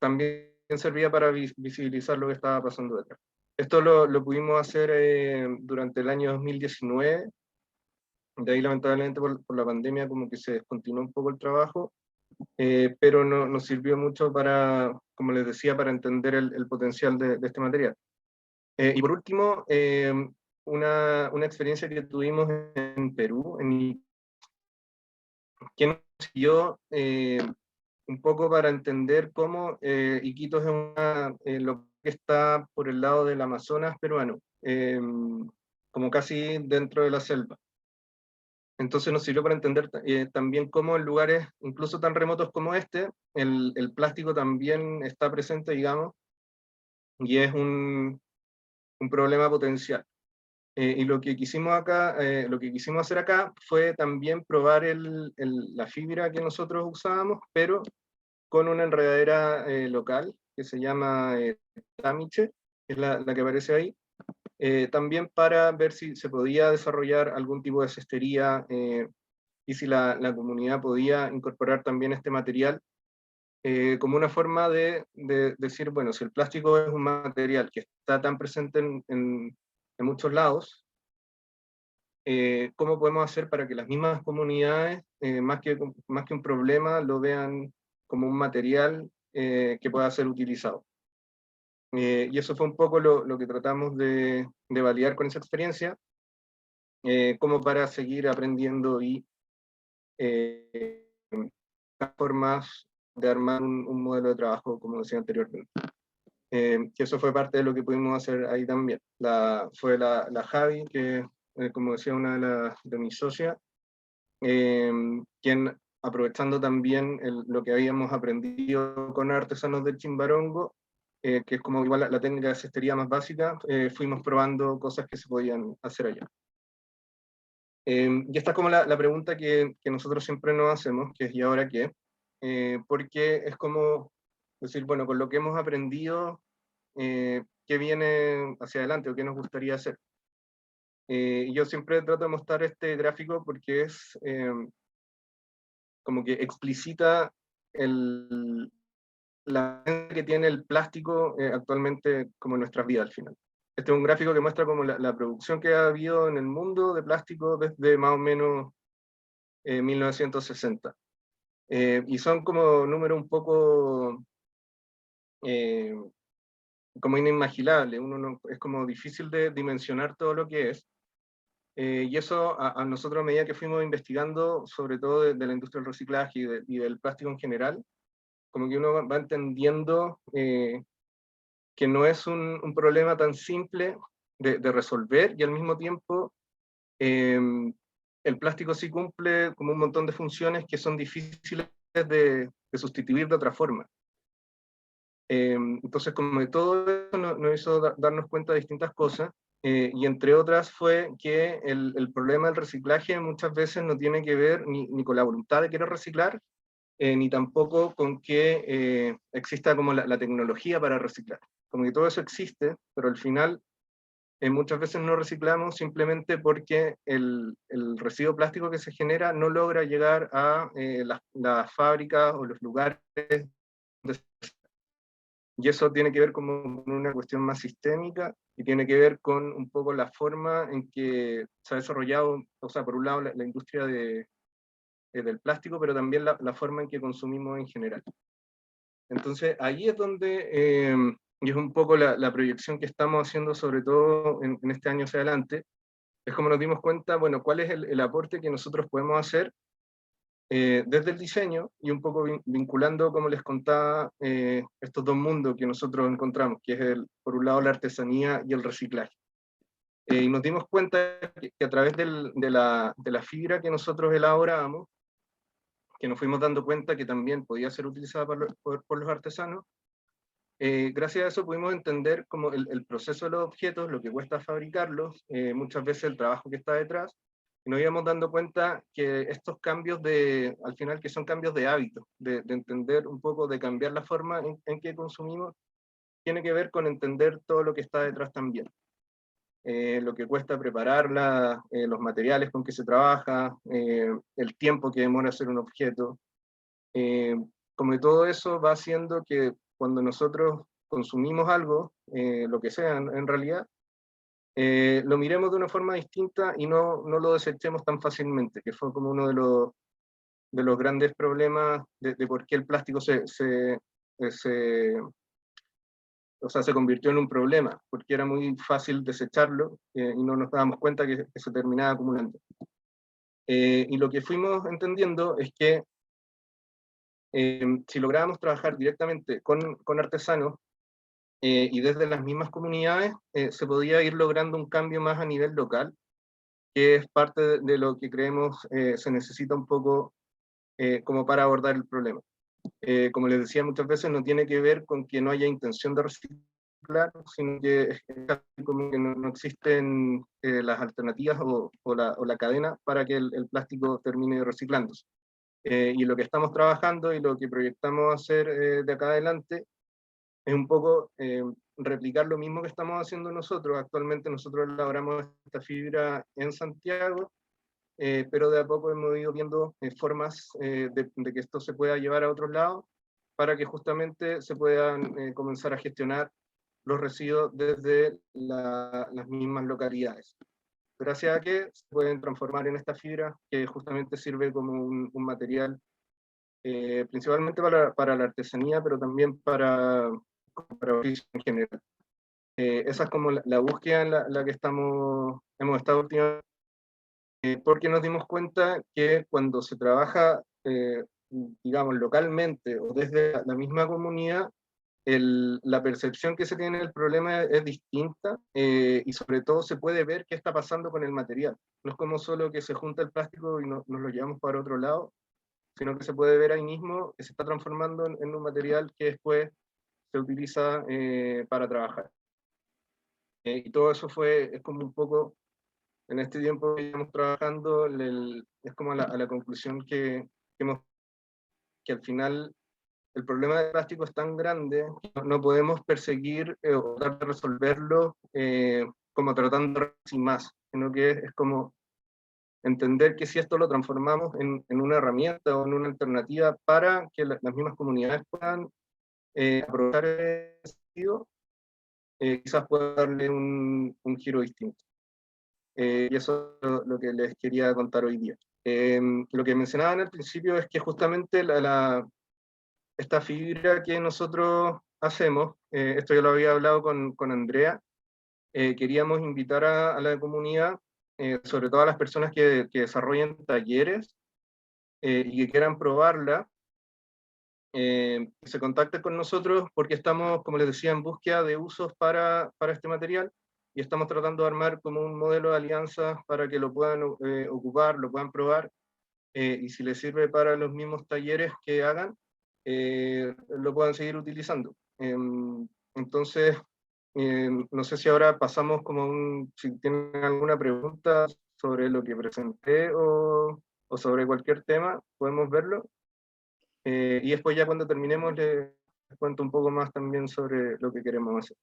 también servía para visibilizar lo que estaba pasando detrás. Esto lo pudimos hacer durante el año 2019, de ahí lamentablemente por la pandemia como que se descontinuó un poco el trabajo, pero nos sirvió mucho para, como les decía, para entender el potencial de este material. Y por último, una experiencia que tuvimos en Perú, que nos siguió un poco para entender cómo Iquitos es lo que está por el lado del Amazonas peruano, como casi dentro de la selva. Entonces nos sirvió para entender también cómo en lugares incluso tan remotos como este, el plástico también está presente, digamos, y es un problema potencial. Y lo que quisimos hacer acá fue también probar la fibra que nosotros usábamos, pero con una enredadera local que se llama Tamiche, que es la que aparece ahí, también para ver si se podía desarrollar algún tipo de cestería y si la comunidad podía incorporar también este material como una forma de decir, bueno, si el plástico es un material que está tan presente en muchos lados, ¿cómo podemos hacer para que las mismas comunidades, más que un problema, lo vean como un material que pueda ser utilizado? Y eso fue un poco lo que tratamos de validar con esa experiencia, como para seguir aprendiendo y formas de armar un modelo de trabajo, como decía anteriormente. Que eso fue parte de lo que pudimos hacer ahí también. Fue la Javi, que como decía una de mis socias, quien aprovechando también lo que habíamos aprendido con artesanos del Chimbarongo, que es como igual la técnica de cestería más básica, fuimos probando cosas que se podían hacer allá. Y esta es como la pregunta que nosotros siempre nos hacemos, que es ¿y ahora qué? Porque es como decir, bueno, con lo que hemos aprendido, ¿qué viene hacia adelante o qué nos gustaría hacer? Yo siempre trato de mostrar este gráfico porque es como que explicita la que tiene el plástico actualmente como en nuestras vidas al final. Este es un gráfico que muestra como la producción que ha habido en el mundo de plástico desde más o menos 1960. Y son como números un poco como inimaginables, es como difícil de dimensionar todo lo que es. Y eso a nosotros a medida que fuimos investigando, sobre todo de la industria del reciclaje y del plástico en general, como que uno va entendiendo que no es un problema tan simple de resolver, y al mismo tiempo el plástico sí cumple como un montón de funciones que son difíciles de sustituir de otra forma. Entonces, como de todo eso nos hizo darnos cuenta de distintas cosas, y entre otras fue que el problema del reciclaje muchas veces no tiene que ver ni con la voluntad de querer reciclar, ni tampoco con que exista como la tecnología para reciclar. Como que todo eso existe, pero al final muchas veces no reciclamos simplemente porque el residuo plástico que se genera no logra llegar a las fábricas o los lugares donde. Y eso tiene que ver con una cuestión más sistémica y tiene que ver con un poco la forma en que se ha desarrollado, o sea, por un lado la industria del plástico, pero también la forma en que consumimos en general. Entonces, ahí es donde, y es un poco la proyección que estamos haciendo, sobre todo en este año hacia adelante, es como nos dimos cuenta, bueno, cuál es el aporte que nosotros podemos hacer desde el diseño, y un poco vinculando, como les contaba, estos dos mundos que nosotros encontramos, que es por un lado la artesanía y el reciclaje. Y nos dimos cuenta que a través de la fibra que nosotros elaborábamos, que nos fuimos dando cuenta que también podía ser utilizada por los artesanos, gracias a eso pudimos entender como el proceso de los objetos, lo que cuesta fabricarlos, muchas veces el trabajo que está detrás, y nos íbamos dando cuenta que estos cambios al final que son cambios de hábito, de entender un poco, de cambiar la forma en que consumimos, tiene que ver con entender todo lo que está detrás también. Lo que cuesta prepararla, los materiales con que se trabaja, el tiempo que demora hacer un objeto. Como que todo eso va haciendo que cuando nosotros consumimos algo, lo que sea en realidad, lo miremos de una forma distinta y no lo desechemos tan fácilmente, que fue como uno de los grandes problemas de por qué el plástico se convirtió en un problema, porque era muy fácil desecharlo y no nos dábamos cuenta que se terminaba acumulando. Y lo que fuimos entendiendo es que si lográbamos trabajar directamente con artesanos y desde las mismas comunidades, se podía ir logrando un cambio más a nivel local, que es parte de lo que creemos se necesita un poco como para abordar el problema. Como les decía muchas veces, no tiene que ver con que no haya intención de reciclar, sino que es como que no existen las alternativas o la cadena para que el plástico termine reciclándose. Y lo que estamos trabajando y lo que proyectamos hacer de acá adelante es un poco replicar lo mismo que estamos haciendo nosotros. Actualmente nosotros elaboramos esta fibra en Santiago, pero de a poco hemos ido viendo formas de que esto se pueda llevar a otros lados para que justamente se puedan comenzar a gestionar los residuos desde las mismas localidades. Gracias a que se pueden transformar en esta fibra que justamente sirve como un material principalmente para la artesanía, pero también para oficio en general. Esa es como la búsqueda en la que hemos estado últimamente, porque nos dimos cuenta que cuando se trabaja, digamos, localmente o desde la misma comunidad, la percepción que se tiene del problema es distinta y sobre todo se puede ver qué está pasando con el material. No es como solo que se junta el plástico y nos lo llevamos para otro lado, sino que se puede ver ahí mismo que se está transformando en un material que después se utiliza para trabajar. Y todo eso es como un poco, en este tiempo que estamos trabajando, es como a la conclusión que al final el problema del plástico es tan grande que no podemos perseguir o tratar de resolverlo como tratando sin más, sino que es como entender que si esto lo transformamos en una herramienta o en una alternativa para que las mismas comunidades puedan aprovechar ese sentido, quizás pueda darle un giro distinto. Y eso es lo que les quería contar hoy día. Lo que mencionaban al principio es que justamente esta fibra que nosotros hacemos, esto yo lo había hablado con Andrea, queríamos invitar a la comunidad, sobre todo a las personas que desarrollen talleres y que quieran probarla, se contacten con nosotros porque estamos, como les decía, en búsqueda de usos para este material y estamos tratando de armar como un modelo de alianza para que lo puedan ocupar, lo puedan probar y si les sirve para los mismos talleres que hagan, lo puedan seguir utilizando. Entonces, no sé si ahora pasamos si tienen alguna pregunta sobre lo que presenté o sobre cualquier tema, podemos verlo. Y después ya cuando terminemos les cuento un poco más también sobre lo que queremos hacer.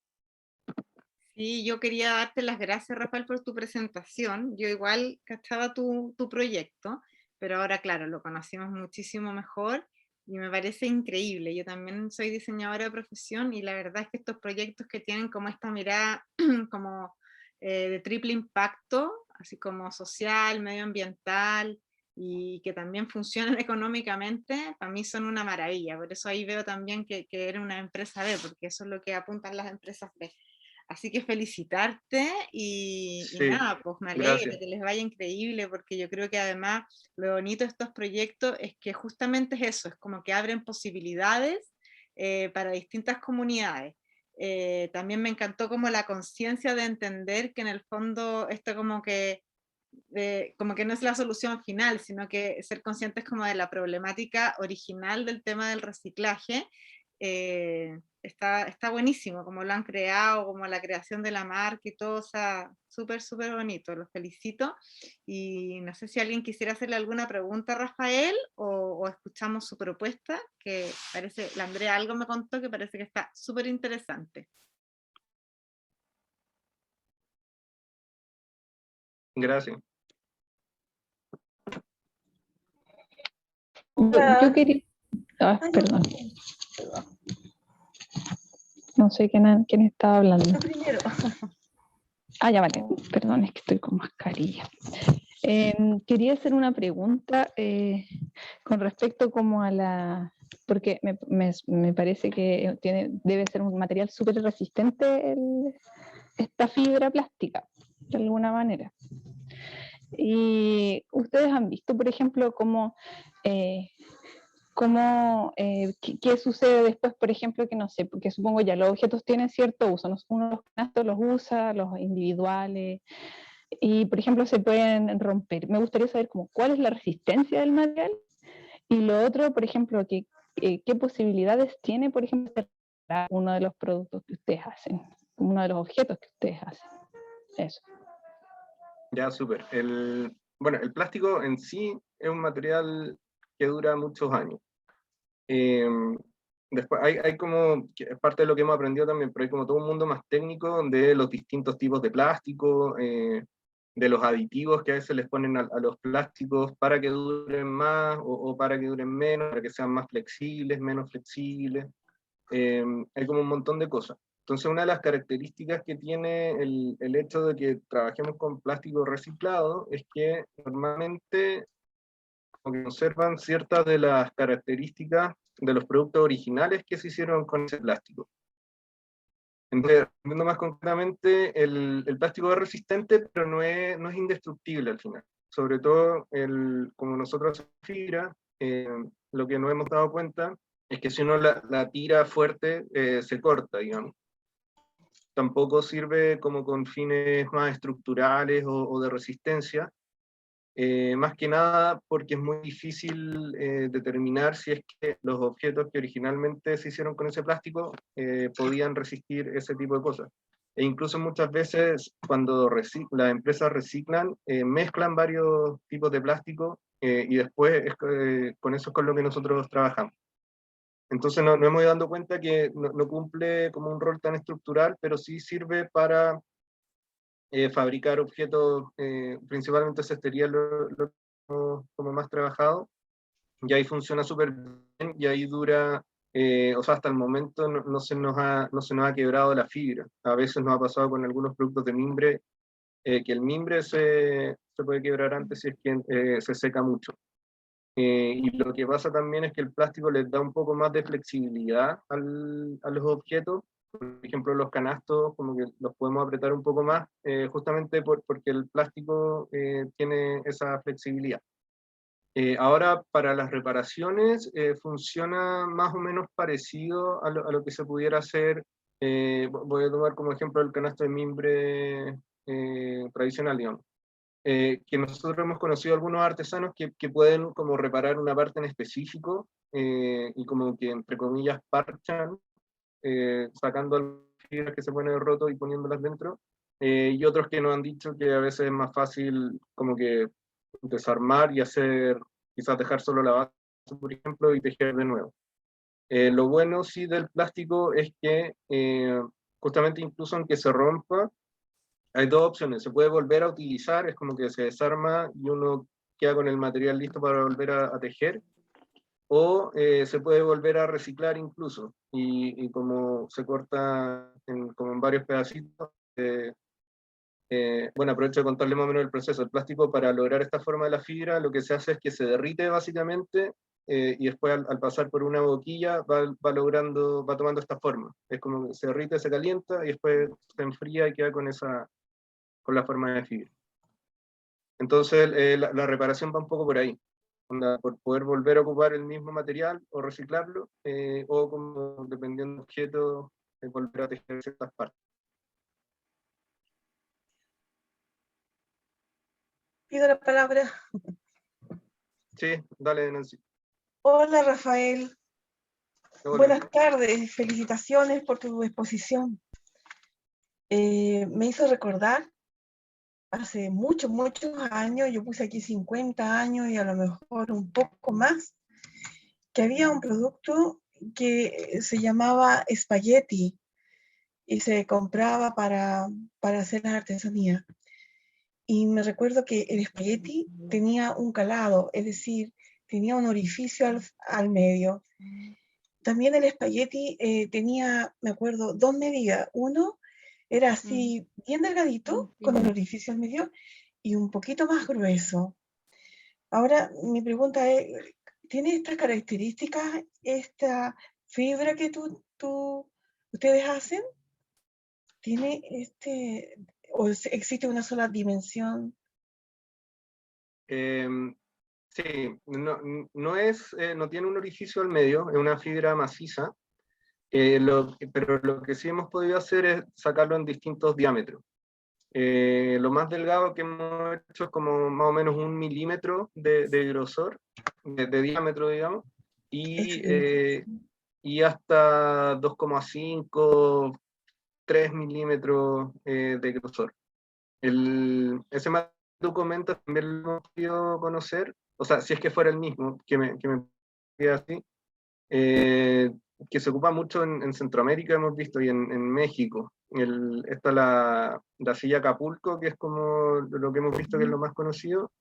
Sí, yo quería darte las gracias, Rafael, por tu presentación. Yo igual cachaba tu proyecto, pero ahora, claro, lo conocimos muchísimo mejor y me parece increíble. Yo también soy diseñadora de profesión y la verdad es que estos proyectos que tienen como esta mirada como de triple impacto, así como social, medioambiental y que también funcionan económicamente, para mí son una maravilla. Por eso ahí veo también que eres una empresa B, porque eso es lo que apuntan las empresas B. Así que felicitarte y Sí, nada, pues me alegra gracias. que les vaya increíble, porque yo creo que además lo bonito de estos proyectos es que justamente es eso, es como que abren posibilidades para distintas comunidades. También me encantó como la conciencia de entender que en el fondo esto como que no es la solución final, sino que ser conscientes como de la problemática original del tema del reciclaje. Está buenísimo, como lo han creado, como la creación de la marca y todo, o sea, súper, súper bonito, los felicito. Y no sé si alguien quisiera hacerle alguna pregunta a Rafael o escuchamos su propuesta, que parece, la Andrea algo me contó que parece que está súper interesante. Gracias. Yo quería... perdón. No sé quién estaba hablando. Primero. Ya vale. Perdón, es que estoy con mascarilla. Quería hacer una pregunta con respecto como a la... Porque me parece que debe ser un material súper resistente esta fibra plástica, de alguna manera. Y ustedes han visto, por ejemplo, qué sucede después, por ejemplo, que no sé, porque supongo ya los objetos tienen cierto uso, ¿no? Uno los canastos los usa, los individuales, y por ejemplo se pueden romper. Me gustaría saber cuál es la resistencia del material, y lo otro, por ejemplo, qué posibilidades tiene, por ejemplo, uno de los productos que ustedes hacen, uno de los objetos que ustedes hacen. Eso. Ya, súper. Bueno, el plástico en sí es un material que dura muchos años. Después hay como, que es parte de lo que hemos aprendido también, pero hay como todo un mundo más técnico de los distintos tipos de plástico, de los aditivos que a veces les ponen a los plásticos para que duren más o para que duren menos, para que sean más flexibles, menos flexibles. Hay como un montón de cosas. Entonces, una de las características que tiene el hecho de que trabajemos con plástico reciclado es que normalmente como que conservan ciertas de las características de los productos originales que se hicieron con ese plástico. Entonces, viendo más concretamente, el plástico es resistente, pero no es indestructible al final. Sobre todo, como nosotros hacemos fibra, lo que nos hemos dado cuenta es que si uno la tira fuerte, se corta, digamos. Tampoco sirve como con fines más estructurales o de resistencia, más que nada porque es muy difícil determinar si es que los objetos que originalmente se hicieron con ese plástico podían resistir ese tipo de cosas. E incluso muchas veces cuando las empresas reciclan, mezclan varios tipos de plástico y después con eso es con lo que nosotros trabajamos. Entonces nos hemos ido dando cuenta que no cumple como un rol tan estructural, pero sí sirve para fabricar objetos, principalmente cestería como más trabajado, y ahí funciona súper bien, y ahí dura, o sea, hasta el momento no se nos ha quebrado la fibra. A veces nos ha pasado con algunos productos de mimbre, que el mimbre se puede quebrar antes si es que se seca mucho. Y lo que pasa también es que el plástico les da un poco más de flexibilidad a los objetos. Por ejemplo, los canastos, como que los podemos apretar un poco más, justamente porque el plástico tiene esa flexibilidad. Ahora, para las reparaciones, funciona más o menos parecido a lo que se pudiera hacer. Voy a tomar como ejemplo el canasto de mimbre tradicional, digamos. Que nosotros hemos conocido algunos artesanos que pueden como reparar una parte en específico y como que entre comillas parchan, sacando las fibras que se ponen roto y poniéndolas dentro, y otros que nos han dicho que a veces es más fácil como que desarmar y hacer, quizás dejar solo la base, por ejemplo, y tejer de nuevo. Lo bueno sí del plástico es que justamente incluso aunque se rompa, hay dos opciones: se puede volver a utilizar, es como que se desarma y uno queda con el material listo para volver a tejer, o se puede volver a reciclar incluso, y como se corta como en varios pedacitos, bueno, aprovecho de contarle más o menos el proceso. El plástico, para lograr esta forma de la fibra, lo que se hace es que se derrite básicamente, y después al pasar por una boquilla va tomando esta forma. Es como que se derrite, se calienta y después se enfría y queda con la forma de fibra. Entonces la reparación va un poco por ahí, por poder volver a ocupar el mismo material o reciclarlo, o como, dependiendo del objeto, volver a tejer ciertas partes. Pido la palabra. Sí, dale, Nancy. Hola, Rafael. Hola. Buenas tardes. Felicitaciones por tu exposición. Me hizo recordar, hace muchos años, yo puse aquí 50 años y a lo mejor un poco más, que había un producto que se llamaba espagueti y se compraba para hacer la artesanía. Y me recuerdo que el espagueti tenía un calado, es decir, tenía un orificio al medio. También el espagueti tenía, me acuerdo, dos medidas. Uno era así, bien delgadito, con el orificio al medio, y un poquito más grueso. Ahora, mi pregunta es, ¿tiene estas características esta fibra que ustedes hacen? ¿Tiene o existe una sola dimensión? Sí, no tiene un orificio al medio, es una fibra maciza, pero lo que sí hemos podido hacer es sacarlo en distintos diámetros. Lo más delgado que hemos hecho es como más o menos 1 milímetro de grosor, de diámetro, digamos, y hasta 2,5, 3 milímetros de grosor. Ese material que tú comentas también lo hemos podido conocer, o sea, si es que fuera el mismo, que me queda así, que se ocupa mucho en Centroamérica, hemos visto, y en México. Está la silla Acapulco, que es como lo que hemos visto que es lo más conocido,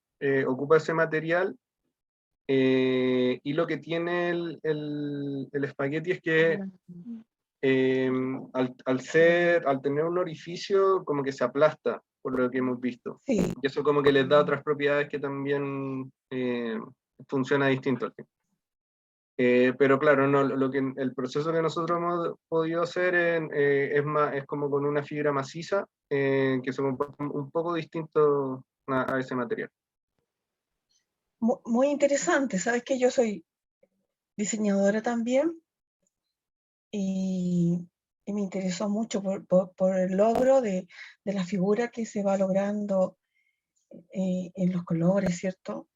ocupa ese material, y lo que tiene el espagueti es que al tener un orificio, como que se aplasta, por lo que hemos visto. Sí. Y eso como que les da otras propiedades que también funciona distinto. Pero claro, no, el proceso que nosotros hemos podido hacer es como con una fibra maciza, que se comporta un poco distinto a ese material. Muy interesante. Sabes que yo soy diseñadora también y me interesó mucho por el logro de la figura que se va logrando en los colores, ¿cierto?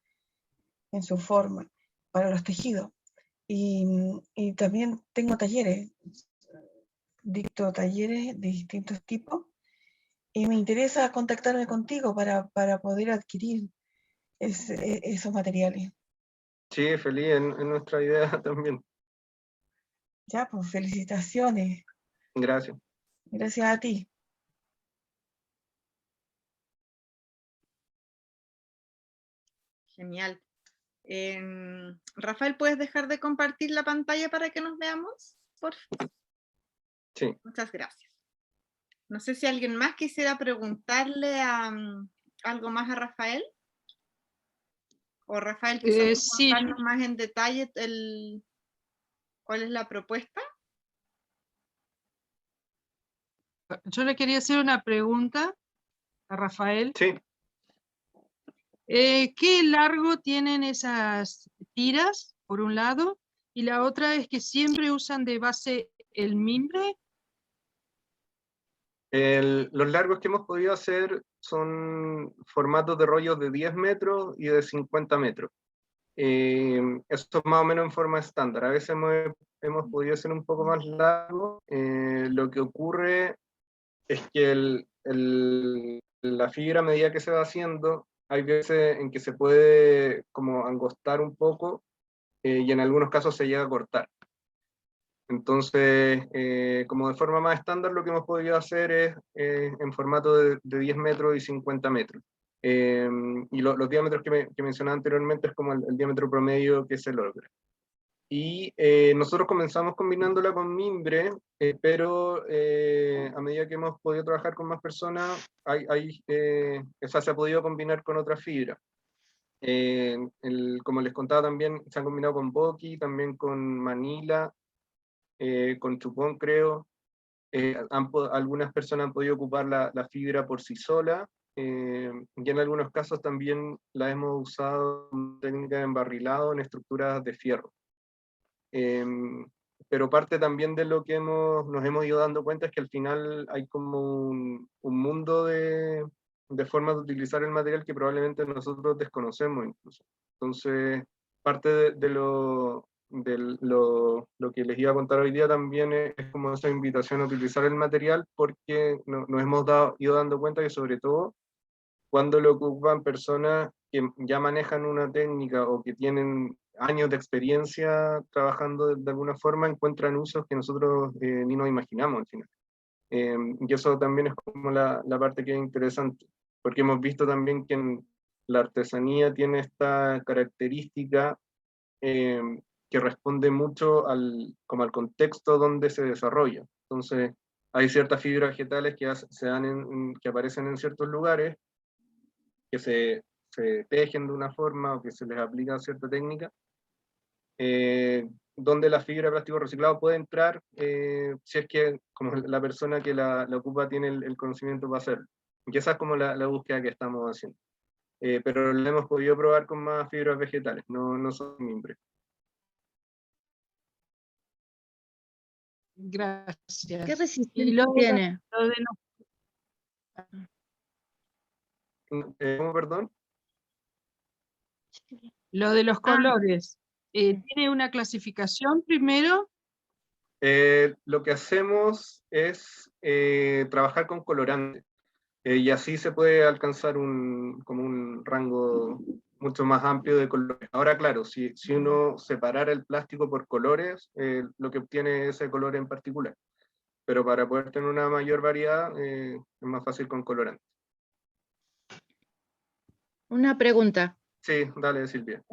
En su forma, para los tejidos. Y también tengo talleres, dicto talleres de distintos tipos y me interesa contactarme contigo para poder adquirir esos materiales. Sí, feliz en nuestra idea también. Ya, pues felicitaciones. Gracias. Gracias a ti. Genial. Rafael, ¿puedes dejar de compartir la pantalla para que nos veamos? Por favor. Sí. Muchas gracias. No sé si alguien más quisiera preguntarle algo más a Rafael. O Rafael, quizás Sí. contarnos más en detalle cuál es la propuesta. Yo le quería hacer una pregunta a Rafael. Sí. ¿Qué largo tienen esas tiras, por un lado? Y la otra es que siempre usan de base el mimbre. Los largos que hemos podido hacer son formatos de rollos de 10 metros y de 50 metros. Esto es más o menos en forma estándar. A veces hemos podido hacer un poco más largo. Lo que ocurre es que la fibra, a medida que se va haciendo, hay veces en que se puede como angostar un poco, y en algunos casos se llega a cortar. Entonces, como de forma más estándar, lo que hemos podido hacer es en formato de 10 metros y 50 metros. Y los diámetros que mencionaba anteriormente es como el diámetro promedio que se logra. Y nosotros comenzamos combinándola con mimbre, pero a medida que hemos podido trabajar con más personas, esa se ha podido combinar con otra fibra. Como les contaba también, se han combinado con Boki, también con Manila, con Chupón creo. Algunas personas han podido ocupar la fibra por sí sola, y en algunos casos también la hemos usado como técnica de embarrilado en estructuras de fierro. Pero parte también de lo que nos hemos ido dando cuenta es que al final hay como un mundo de formas de utilizar el material que probablemente nosotros desconocemos incluso. Entonces, parte de lo que les iba a contar hoy día también es como esa invitación a utilizar el material, porque nos hemos ido dando cuenta que sobre todo cuando lo ocupan personas que ya manejan una técnica o que tienen años de experiencia trabajando de alguna forma, encuentran usos que nosotros ni nos imaginamos al final. Y eso también es como la parte que es interesante, porque hemos visto también que en la artesanía tiene esta característica que responde mucho como al contexto donde se desarrolla. Entonces, hay ciertas fibras vegetales que aparecen en ciertos lugares, que se tejen de una forma o que se les aplica cierta técnica, donde la fibra de plástico reciclado puede entrar si es que como la persona que la ocupa tiene el conocimiento para hacerlo. Y esa es como la búsqueda que estamos haciendo. Pero lo hemos podido probar con más fibras vegetales, no son mimbres. Gracias. ¿Qué Y resistencia lo tiene? de ¿Cómo, perdón? lo de los Ah. colores, ¿tiene una clasificación primero? Lo que hacemos es trabajar con colorantes, y así se puede alcanzar como un rango mucho más amplio de colores. Ahora, claro, si uno separara el plástico por colores, lo que obtiene es ese color en particular. Pero para poder tener una mayor variedad, es más fácil con colorantes. Una pregunta. Sí, dale, Silvia.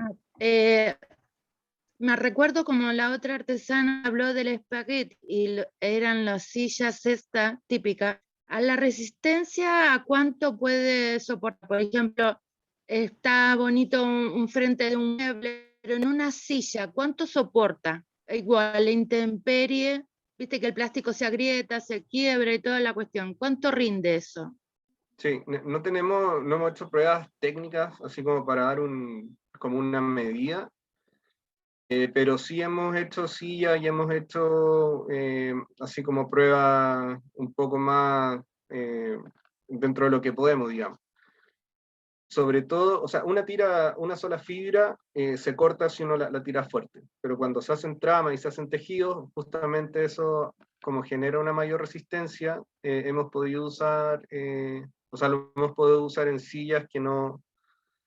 Me recuerdo como la otra artesana habló del espagueti y eran las sillas esta típica. ¿A la resistencia a cuánto puede soportar? Por ejemplo, está bonito un frente de un mueble, pero en una silla, ¿cuánto soporta? Igual, la intemperie, viste que el plástico se agrieta, se quiebra y toda la cuestión. ¿Cuánto rinde eso? Sí, no hemos hecho pruebas técnicas así como para dar como una medida, pero sí hemos hecho sillas y hemos hecho así como pruebas un poco más dentro de lo que podemos, digamos. Sobre todo, o sea, una sola fibra se corta si uno la tira fuerte, pero cuando se hacen tramas y se hacen tejidos, justamente eso, como genera una mayor resistencia, hemos podido usar, o sea, lo hemos podido usar en sillas que no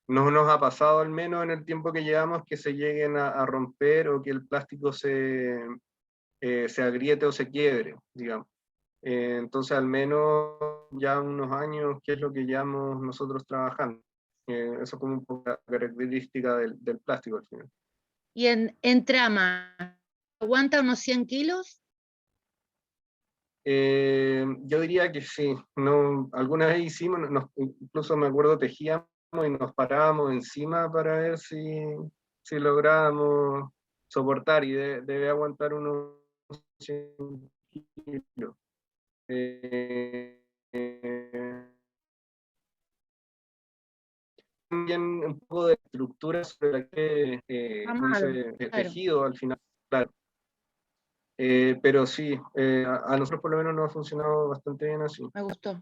nos ha pasado, al menos en el tiempo que llevamos, que se lleguen a romper o que el plástico se agriete o se quiebre, digamos. Entonces, al menos ya unos años, que es lo que llevamos nosotros trabajando. Eso como un poco la característica del plástico al final. Y en trama, ¿aguanta unos 100 kilos? Yo diría que sí. No, alguna vez hicimos, incluso me acuerdo tejíamos y nos parábamos encima para ver si lográbamos soportar, y debe aguantar unos 100 kilos. También un poco de estructura sobre la que tejido al final, claro. Pero sí, a nosotros por lo menos nos ha funcionado bastante bien así. Me gustó.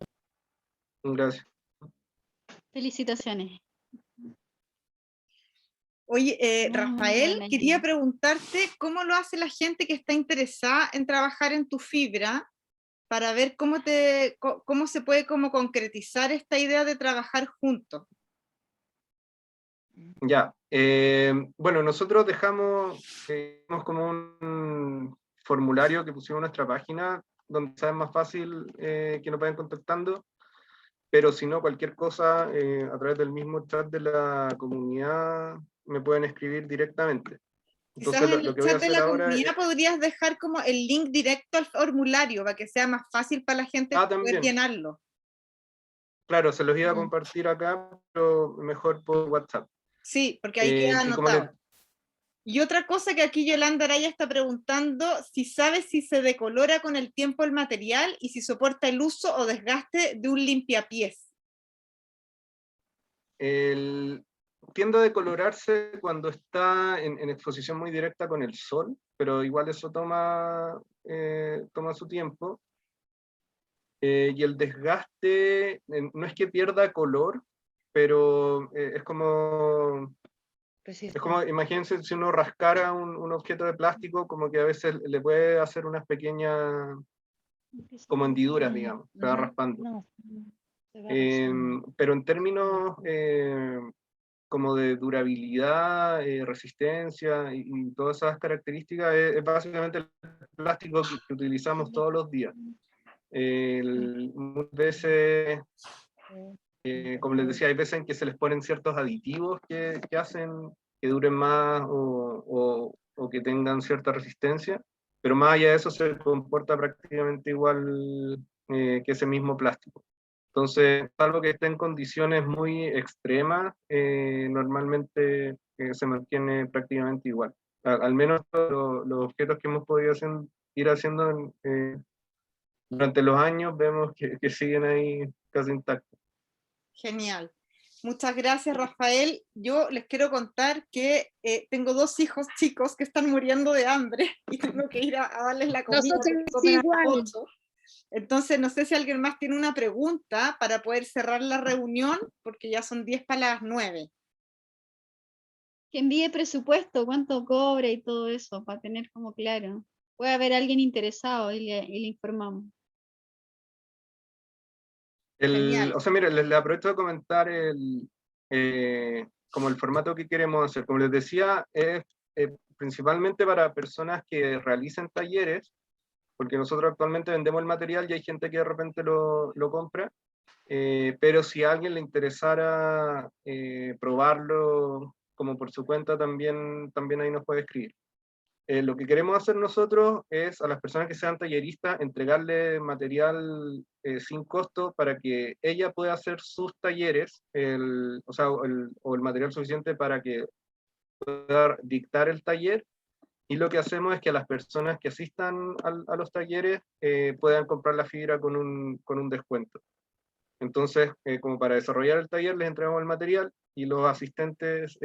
Gracias. Felicitaciones. Oye, Muy, muy Rafael, buena quería idea. preguntarte cómo lo hace la gente que está interesada en trabajar en tu fibra, para ver cómo se puede como concretizar esta idea de trabajar juntos. Ya, bueno, nosotros dejamos como un formulario que pusimos en nuestra página, donde es más fácil que nos vayan contactando, pero si no, cualquier cosa, a través del mismo chat de la comunidad, me pueden escribir directamente. Quizás Entonces, en lo el que voy a chat de hacer la ahora comunidad es... podrías dejar como el link directo al formulario para que sea más fácil para la gente poder también. llenarlo. Claro, se los iba a Mm. compartir acá, pero mejor por WhatsApp. Sí, porque ahí queda Y como anotado. Y otra cosa que aquí Yolanda Araya está preguntando, si sabes si se decolora con el tiempo el material y si soporta el uso o desgaste de un limpiapiés. Tiende a decolorarse cuando está en exposición muy directa con el sol, pero igual eso toma su tiempo. Y el desgaste no es que pierda color, pero es como, imagínense si uno rascara un objeto de plástico, como que a veces le puede hacer unas pequeñas como hendiduras, digamos, se va raspando. Pero en términos como de durabilidad, resistencia y todas esas características, es básicamente el plástico que utilizamos todos los días. Muchas veces, como les decía, hay veces en que se les ponen ciertos aditivos que hacen que duren más o que tengan cierta resistencia, pero más allá de eso se comporta prácticamente igual que ese mismo plástico. Entonces, salvo que esté en condiciones muy extremas, normalmente se mantiene prácticamente igual. Al menos los objetos que hemos podido ir haciendo durante los años, vemos que siguen ahí casi intactos. Genial. Muchas gracias, Rafael. Yo les quiero contar que tengo 2 hijos chicos que están muriendo de hambre y tengo que ir a darles la comida. Nosotros Comen a las igual. 8. Entonces, no sé si alguien más tiene una pregunta para poder cerrar la reunión, porque ya son 10 para las 9. Que envíe presupuesto, cuánto cobra y todo eso, para tener como claro. Puede haber alguien interesado y le informamos. O sea, mire, le aprovecho de comentar como el formato que queremos hacer. Como les decía, es principalmente para personas que realicen talleres, porque nosotros actualmente vendemos el material y hay gente que de repente lo compra, pero si a alguien le interesara probarlo como por su cuenta, también ahí nos puede escribir. Lo que queremos hacer nosotros es a las personas que sean talleristas entregarle material sin costo para que ella pueda hacer sus talleres, o el material suficiente para que pueda dictar el taller. Y lo que hacemos es que a las personas que asistan a los talleres puedan comprar la fibra con un descuento. Entonces, como para desarrollar el taller, les entregamos el material y los asistentes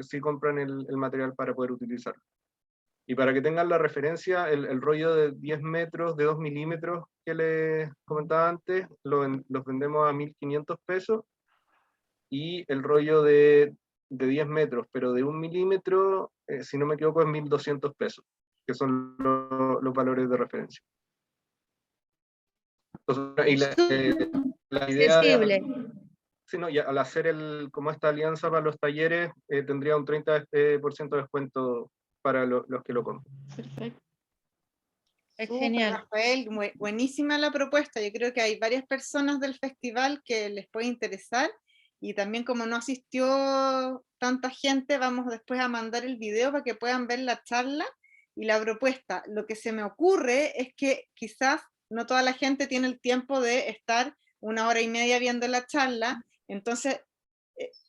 sí compran el material para poder utilizarlo. Y para que tengan la referencia, el rollo de 10 metros, de 2 milímetros que les comentaba antes, los vendemos a 1.500 pesos, y el rollo de 10 metros, pero de 1 milímetro, si no me equivoco, es 1.200 pesos, que son los valores de referencia. Entonces, y la idea y al hacer como esta alianza para los talleres, tendría un 30% de descuento para los que lo compren. Perfecto. Es genial. Rafael, buenísima la propuesta. Yo creo que hay varias personas del festival que les puede interesar, y también como no asistió tanta gente, vamos después a mandar el video para que puedan ver la charla y la propuesta. Lo que se me ocurre es que quizás no toda la gente tiene el tiempo de estar 1 hora y media viendo la charla, entonces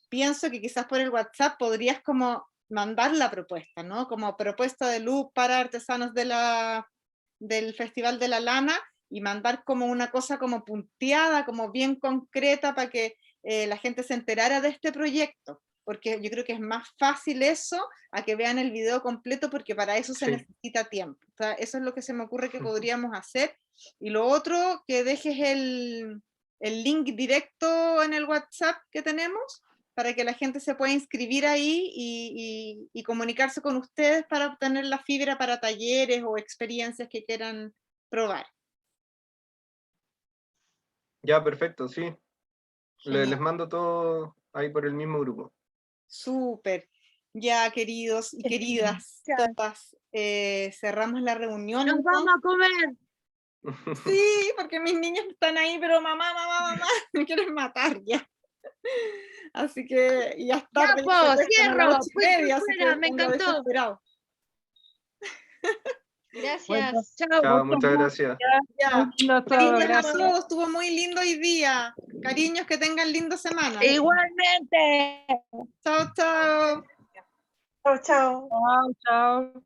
pienso que quizás por el WhatsApp podrías como mandar la propuesta, ¿no? Como propuesta de luz para artesanos del Festival de la Lana, y mandar como una cosa como punteada, como bien concreta, para que la gente se enterara de este proyecto, porque yo creo que es más fácil eso a que vean el video completo, porque para eso se necesita tiempo. O sea, eso es lo que se me ocurre que podríamos hacer. Y lo otro, que dejes el link directo en el WhatsApp que tenemos, para que la gente se pueda inscribir ahí y comunicarse con ustedes para obtener la fibra para talleres o experiencias que quieran probar. Ya, perfecto, sí. Les mando todo ahí por el mismo grupo. Súper. Ya, queridos y queridas, todas, cerramos la reunión. ¡Nos vamos a comer! Sí, porque mis niños están ahí, pero mamá, me quieren matar ya. Así que ya es tarde. Ya, po, se acuestan a las cierro. 8:30, así que Me encantó. Gracias. Bueno, chao, Chao, muchas muchas gracias. Ya. Muy lindo todo, Cariños a gracias. todos, estuvo muy lindo hoy día. Cariños, que tengan linda semana. Igualmente. Chao, chao. Chao, chao. Chao, chao.